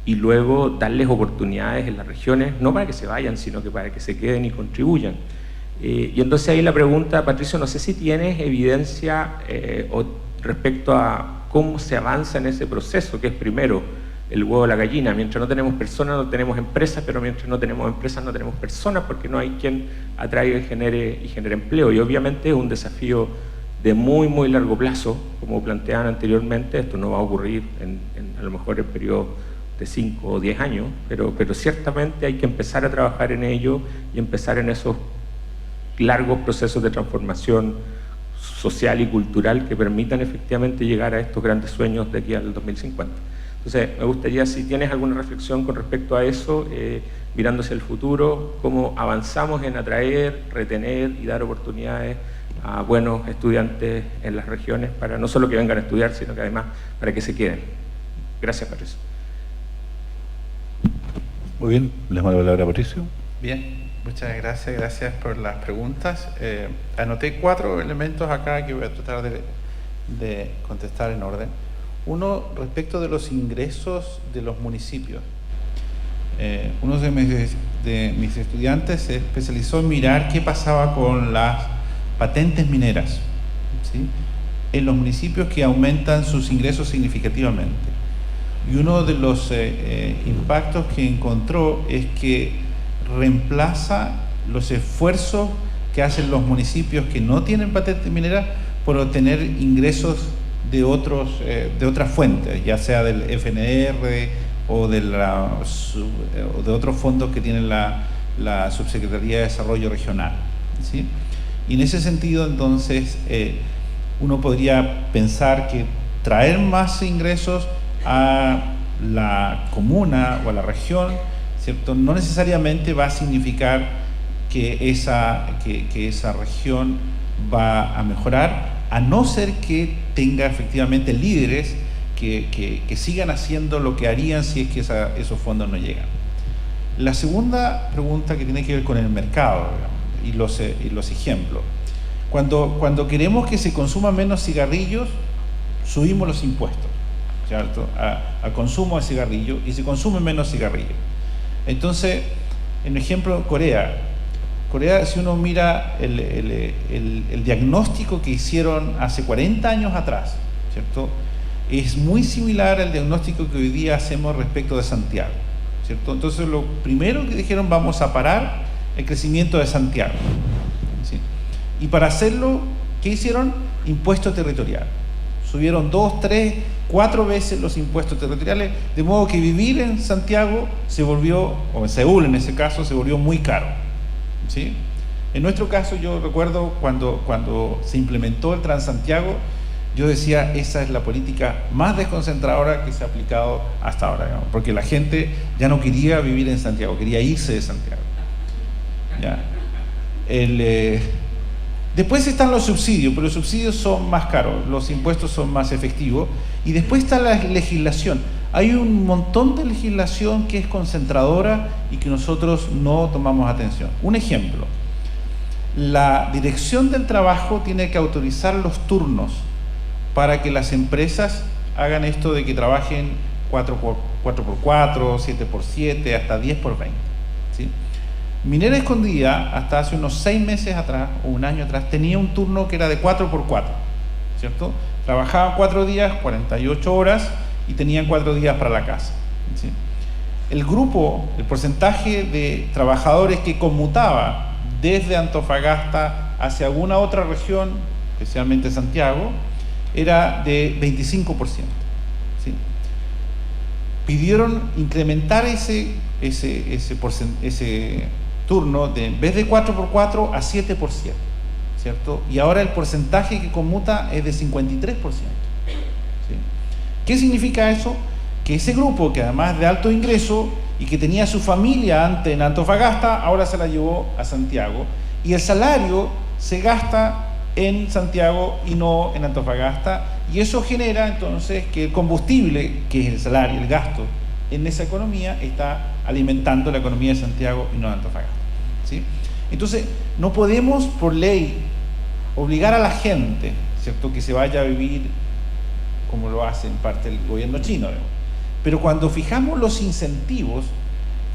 y luego darles oportunidades en las regiones, no para que se vayan, sino que para que se queden y contribuyan. Y entonces ahí la pregunta, Patricio, no sé si tienes evidencia respecto a cómo se avanza en ese proceso, que es primero el huevo o la gallina. Mientras no tenemos personas, no tenemos empresas, pero mientras no tenemos empresas, no tenemos personas, porque no hay quien atraiga y genere empleo. Y obviamente es un desafío de muy largo plazo, como planteaban anteriormente. Esto no va a ocurrir a lo mejor en periodo de 5 o 10 años, pero ciertamente hay que empezar a trabajar en ello y empezar en esos largos procesos de transformación social y cultural que permitan efectivamente llegar a estos grandes sueños de aquí al 2050. Entonces, me gustaría, si tienes alguna reflexión con respecto a eso, mirando hacia el futuro, cómo avanzamos en atraer, retener y dar oportunidades a buenos estudiantes en las regiones, para no solo que vengan a estudiar, sino que además para que se queden. Gracias, Patricio. Muy bien, les mando la palabra a Patricio. Bien, muchas gracias, gracias por las preguntas. Anoté 4 elementos acá que voy a tratar de contestar en orden. Uno, respecto de los ingresos de los municipios. Uno de mis estudiantes se especializó en mirar qué pasaba con las patentes mineras, ¿sí?, en los municipios que aumentan sus ingresos significativamente. Y uno de los impactos que encontró es que reemplaza los esfuerzos que hacen los municipios que no tienen patente minera por obtener ingresos de otras fuentes, ya sea del FNR o de otros fondos que tienen la Subsecretaría de Desarrollo Regional, ¿sí? Y en ese sentido, entonces, uno podría pensar que traer más ingresos a la comuna o a la región, ¿cierto?, no necesariamente va a significar que esa región va a mejorar, a no ser que tenga efectivamente líderes que sigan haciendo lo que harían si es que esos fondos no llegan. La segunda pregunta, que tiene que ver con el mercado, digamos, y los ejemplos. Cuando queremos que se consuma menos cigarrillos, subimos los impuestos, ¿cierto?, al consumo de cigarrillos, y se consume menos cigarrillos. Entonces, en ejemplo, Corea, si uno mira el diagnóstico que hicieron hace 40 años atrás, ¿cierto?, es muy similar al diagnóstico que hoy día hacemos respecto de Santiago, ¿cierto? Entonces, lo primero que dijeron, vamos a parar el crecimiento de Santiago, ¿sí? Y para hacerlo, ¿qué hicieron? Impuesto territorial. subieron 2, 3, 4 veces los impuestos territoriales, de modo que vivir en Santiago se volvió, o en Seúl en ese caso, se volvió muy caro, ¿sí? En nuestro caso, yo recuerdo cuando se implementó el Transantiago, yo decía, esa es la política más desconcentradora que se ha aplicado hasta ahora, digamos, porque la gente ya no quería vivir en Santiago, quería irse de Santiago. ¿Ya? Después están los subsidios, pero los subsidios son más caros, los impuestos son más efectivos, y después está la legislación. Hay un montón de legislación que es concentradora y que nosotros no tomamos atención. Un ejemplo, la Dirección del Trabajo tiene que autorizar los turnos para que las empresas hagan esto de que trabajen 4x4, 7x7, hasta 10x20, ¿sí? Minera Escondida, hasta hace unos 6 meses atrás, o un año atrás, tenía un turno que era de 4x4, ¿cierto? Trabajaban 4 días, 48 horas, y tenían 4 días para la casa, ¿sí? El porcentaje de trabajadores que conmutaba desde Antofagasta hacia alguna otra región, especialmente Santiago, era de 25%, ¿sí? Pidieron incrementar ese turno en vez de 4x4 a 7%, ¿cierto? Y ahora el porcentaje que conmuta es de 53%, ¿sí? ¿Qué significa eso? Que ese grupo, que además de alto ingreso y que tenía su familia antes en Antofagasta, ahora se la llevó a Santiago, y el salario se gasta en Santiago y no en Antofagasta, y eso genera entonces que el combustible, que es el salario, el gasto en esa economía, está alimentando la economía de Santiago y no de Antofagasta, ¿sí? Entonces, no podemos por ley obligar a la gente, ¿cierto?, que se vaya a vivir como lo hace en parte el gobierno chino, ¿no? Pero cuando fijamos los incentivos,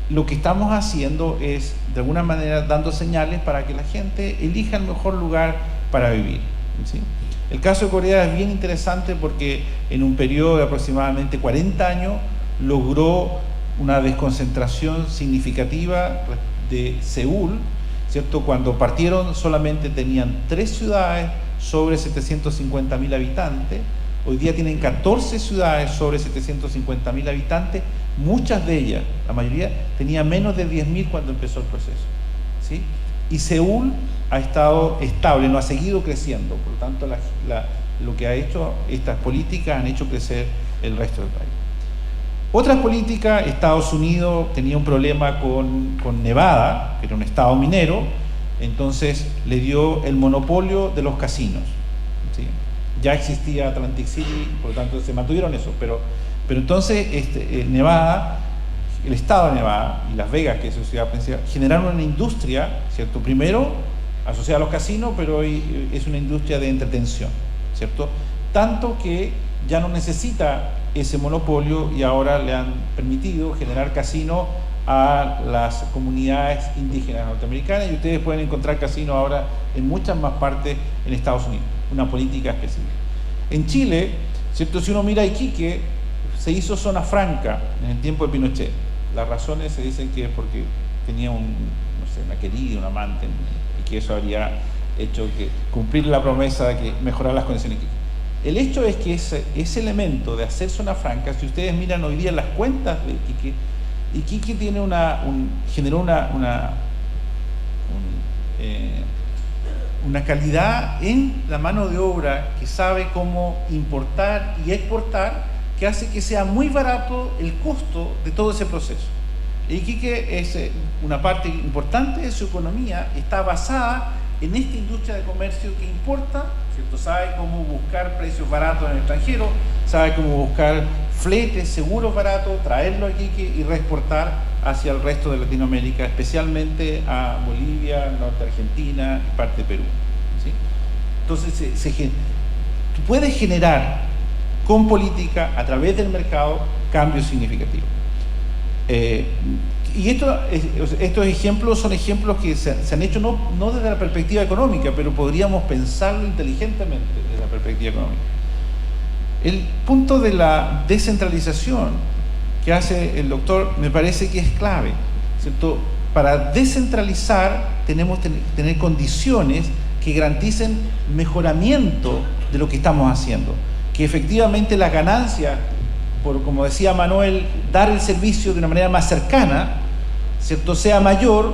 lo que estamos haciendo es, de alguna manera, dando señales para que la gente elija el mejor lugar para vivir, ¿sí? El caso de Corea es bien interesante porque en un periodo de aproximadamente 40 años logró una desconcentración significativa de Seúl, ¿cierto? Cuando partieron solamente tenían 3 ciudades sobre 750.000 habitantes, hoy día tienen 14 ciudades sobre 750.000 habitantes, muchas de ellas, la mayoría, tenían menos de 10.000 cuando empezó el proceso, ¿sí? Y Seúl ha estado estable, no ha seguido creciendo, por lo tanto lo que ha hecho estas políticas han hecho crecer el resto del país. Otras políticas, Estados Unidos tenía un problema con Nevada, que era un estado minero, entonces le dio el monopolio de los casinos, ¿sí? Ya existía Atlantic City, por lo tanto se mantuvieron eso, pero entonces Nevada, el estado de Nevada y Las Vegas, que es su ciudad principal, generaron una industria, ¿cierto? Primero asociada a los casinos, pero hoy es una industria de entretención, ¿cierto? Tanto que ya no necesita ese monopolio y ahora le han permitido generar casinos a las comunidades indígenas norteamericanas, y ustedes pueden encontrar casinos ahora en muchas más partes en Estados Unidos, una política específica. En Chile, ¿cierto?, si uno mira Iquique, se hizo zona franca en el tiempo de Pinochet. Las razones se dicen que es porque tenía una querida, un amante, y que eso habría hecho que cumplir la promesa de que mejorar las condiciones de Iquique. El hecho es que ese elemento de hacer zona franca, si ustedes miran hoy día las cuentas de Iquique tiene generó una calidad en la mano de obra que sabe cómo importar y exportar, que hace que sea muy barato el costo de todo ese proceso. Iquique es una parte importante de su economía, está basada en esta industria de comercio que importa, ¿cierto? Sabe cómo buscar precios baratos en el extranjero, sabe cómo buscar fletes seguros baratos, traerlo a Iquique y reexportar hacia el resto de Latinoamérica, especialmente a Bolivia, norte de Argentina y parte de Perú, ¿sí? Entonces, tú puedes generar con política, a través del mercado, cambios significativos. Y estos ejemplos son ejemplos que se han hecho no desde la perspectiva económica, pero podríamos pensarlo inteligentemente desde la perspectiva económica. El punto de la descentralización que hace el doctor me parece que es clave, ¿cierto? Para descentralizar tenemos que tener condiciones que garanticen mejoramiento de lo que estamos haciendo, que efectivamente las ganancias, por, como decía Manuel, dar el servicio de una manera más cercana, ¿cierto?, sea mayor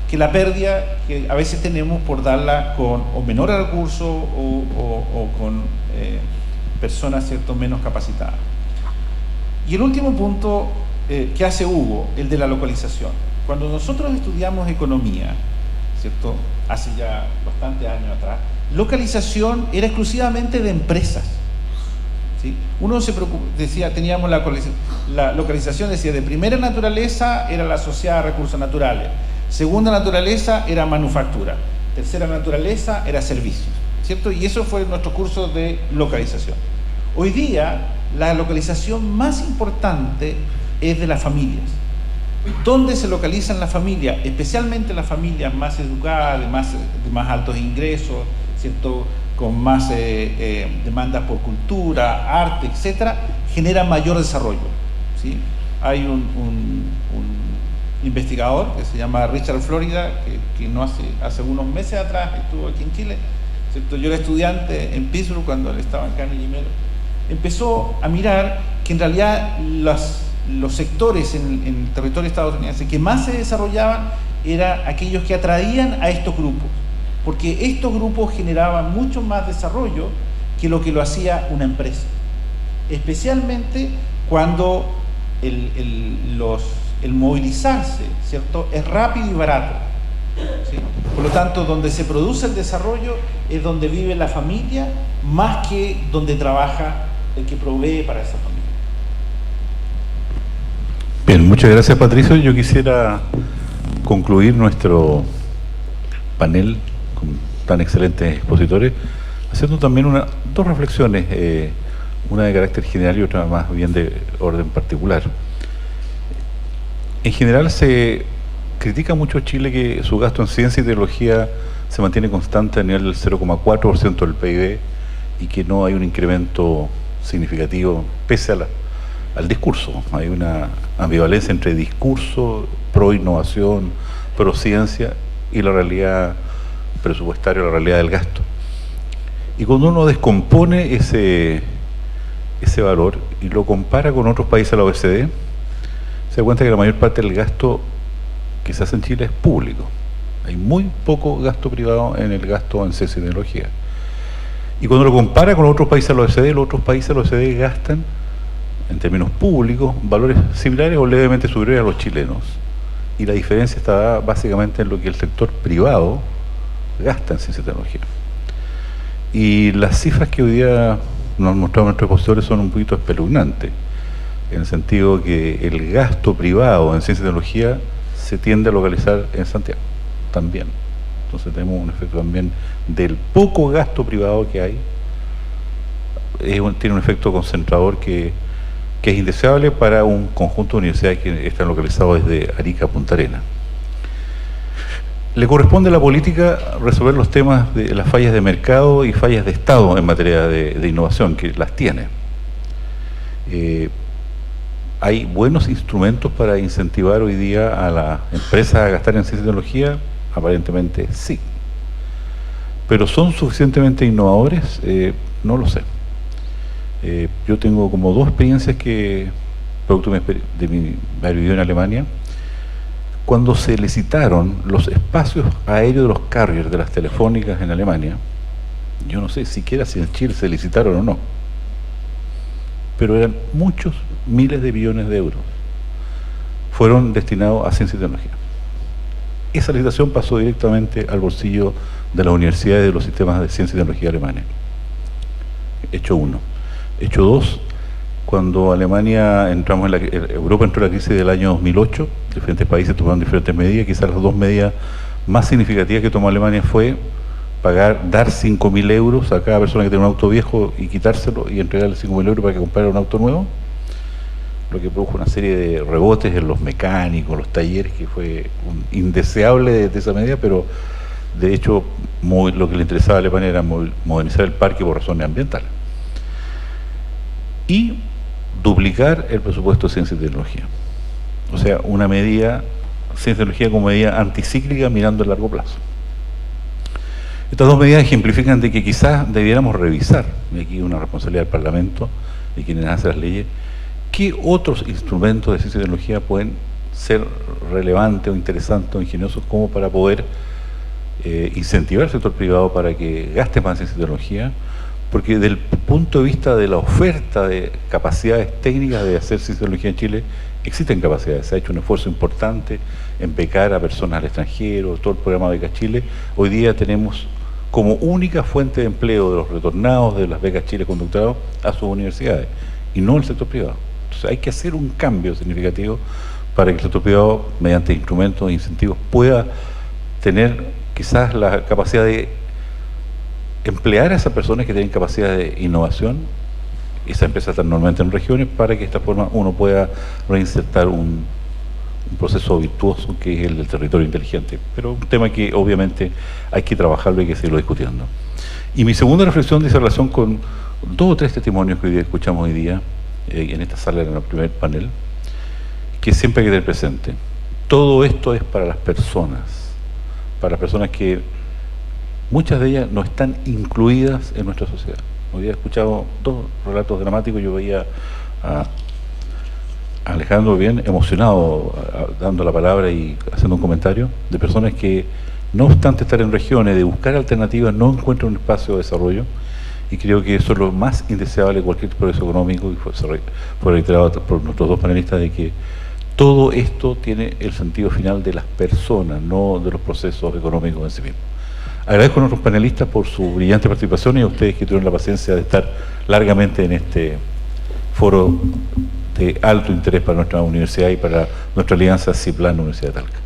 que la pérdida que a veces tenemos por darla con o menores recursos o con personas, ¿cierto?, menos capacitadas. Y el último punto que hace Hugo, el de la localización. Cuando nosotros estudiamos economía, ¿cierto?, hace ya bastantes años atrás, localización era exclusivamente de empresas, ¿sí? Uno se decía, teníamos la localización, decía, de primera naturaleza era la asociada a recursos naturales, segunda naturaleza era manufactura, tercera naturaleza era servicios, ¿cierto? Y eso fue nuestro curso de localización. Hoy día, la localización más importante es de las familias. ¿Dónde se localizan las familias? Especialmente las familias más educadas, de más altos ingresos, ¿cierto?, con más demandas por cultura, arte, etcétera, generan mayor desarrollo, ¿sí? Hay un investigador que se llama Richard Florida, que no hace unos meses atrás estuvo aquí en Chile, ¿cierto? Yo era estudiante en Pittsburgh cuando él estaba en Carnegie Mellon. Empezó a mirar que en realidad los sectores en el territorio estadounidense que más se desarrollaban eran aquellos que atraían a estos grupos, porque estos grupos generaban mucho más desarrollo que lo hacía una empresa, especialmente cuando el movilizarse, ¿cierto?, es rápido y barato, ¿sí? Por lo tanto, donde se produce el desarrollo es donde vive la familia, más que donde trabaja el que provee para esa familia. Bien, muchas gracias, Patricio. Yo quisiera concluir nuestro panel con tan excelentes expositores haciendo también dos reflexiones, una de carácter general y otra más bien de orden particular. En general se critica mucho Chile que su gasto en ciencia y tecnología se mantiene constante a nivel del 0,4% del PIB y que no hay un incremento significativo pese al discurso. Hay una ambivalencia entre discurso pro innovación, pro ciencia y la realidad presupuestaria, la realidad del gasto. Y cuando uno descompone ese valor y lo compara con otros países de la OECD, se da cuenta que la mayor parte del gasto que se hace en Chile es público. Hay muy poco gasto privado en el gasto en ciencia y tecnología. Y cuando lo compara con otros países de la OECD, los otros países de la OECD gastan, en términos públicos, valores similares o levemente superiores a los chilenos. Y la diferencia está básicamente en lo que el sector privado gasta en ciencia y tecnología. Y las cifras que hoy día nos mostraron nuestros expositores son un poquito espeluznantes, en el sentido que el gasto privado en ciencia y tecnología se tiende a localizar en Santiago también. Entonces tenemos un efecto también del poco gasto privado que hay, tiene un efecto concentrador que es indeseable para un conjunto de universidades que están localizados desde Arica a Punta Arenas. Le corresponde a la política resolver los temas de las fallas de mercado y fallas de Estado en materia de innovación, que las tiene. ¿Hay buenos instrumentos para incentivar hoy día a las empresas a gastar en ciencia y tecnología? Aparentemente sí. ¿Pero son suficientemente innovadores? No lo sé. Yo tengo como dos experiencias producto de mi haber vivido en Alemania. Cuando se licitaron los espacios aéreos de los carriers de las telefónicas en Alemania, yo no sé siquiera si en Chile se licitaron o no, pero eran muchos miles de billones de euros. Fueron destinados a ciencia y tecnología. Esa licitación pasó directamente al bolsillo de las universidades de los sistemas de ciencia y tecnología alemanes. Hecho uno. Hecho dos, cuando Europa entró en la crisis del año 2008, diferentes países tomaron diferentes medidas. Quizás las dos medidas más significativas que tomó Alemania fue dar 5.000 euros a cada persona que tiene un auto viejo y quitárselo y entregarle 5.000 euros para que comprara un auto nuevo, lo que produjo una serie de rebotes en los mecánicos, los talleres, que fue indeseable de esa medida, pero de hecho lo que le interesaba a Alemania era modernizar el parque por razones ambientales. Y duplicar el presupuesto de ciencia y tecnología. O sea, una medida, ciencia y tecnología como medida anticíclica mirando a largo plazo. Estas dos medidas ejemplifican de que quizás debiéramos revisar, y aquí una responsabilidad del Parlamento y quienes hacen las leyes, qué otros instrumentos de ciencia y tecnología pueden ser relevantes o interesantes o ingeniosos como para poder incentivar al sector privado para que gaste más en ciencia y tecnología, porque desde el punto de vista de la oferta de capacidades técnicas de hacer ciencia y tecnología en Chile, existen capacidades. Se ha hecho un esfuerzo importante en becar a personas al extranjero, todo el programa Becas Chile. Hoy día tenemos como única fuente de empleo de los retornados de las Becas Chile con doctorado a sus universidades, y no el sector privado. Entonces hay que hacer un cambio significativo para que el sector privado, mediante instrumentos e incentivos, pueda tener quizás la capacidad de emplear a esas personas que tienen capacidad de innovación. Esas empresas están normalmente en regiones, para que de esta forma uno pueda reinsertar un proceso virtuoso que es el del territorio inteligente. Pero un tema que obviamente hay que trabajarlo y hay que seguirlo discutiendo. Y mi segunda reflexión dice relación con 2 o 3 testimonios que hoy día escuchamos hoy día en esta sala, en el primer panel, que siempre hay que tener presente. Todo esto es para las personas que muchas de ellas no están incluidas en nuestra sociedad. Hoy día he escuchado 2 relatos dramáticos. Yo veía a Alejandro bien emocionado dando la palabra y haciendo un comentario de personas que, no obstante estar en regiones, de buscar alternativas, no encuentran un espacio de desarrollo, y creo que eso es lo más indeseable de cualquier progreso económico, y fue reiterado por nuestros 2 panelistas, de que todo esto tiene el sentido final de las personas, no de los procesos económicos en sí mismos. Agradezco a nuestros panelistas por su brillante participación y a ustedes que tuvieron la paciencia de estar largamente en este foro de alto interés para nuestra universidad y para nuestra alianza CIPLAN Universidad de Talca.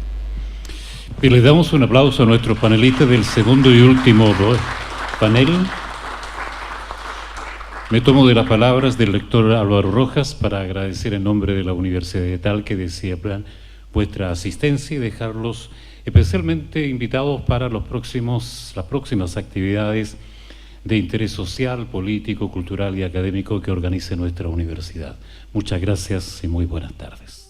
Y les damos un aplauso a nuestros panelistas del segundo y último panel. Me tomo de las palabras del rector Álvaro Rojas para agradecer en nombre de la Universidad de Talca y de CIPLAN vuestra asistencia y dejarlos especialmente invitados para las próximas actividades de interés social, político, cultural y académico que organice nuestra universidad. Muchas gracias y muy buenas tardes.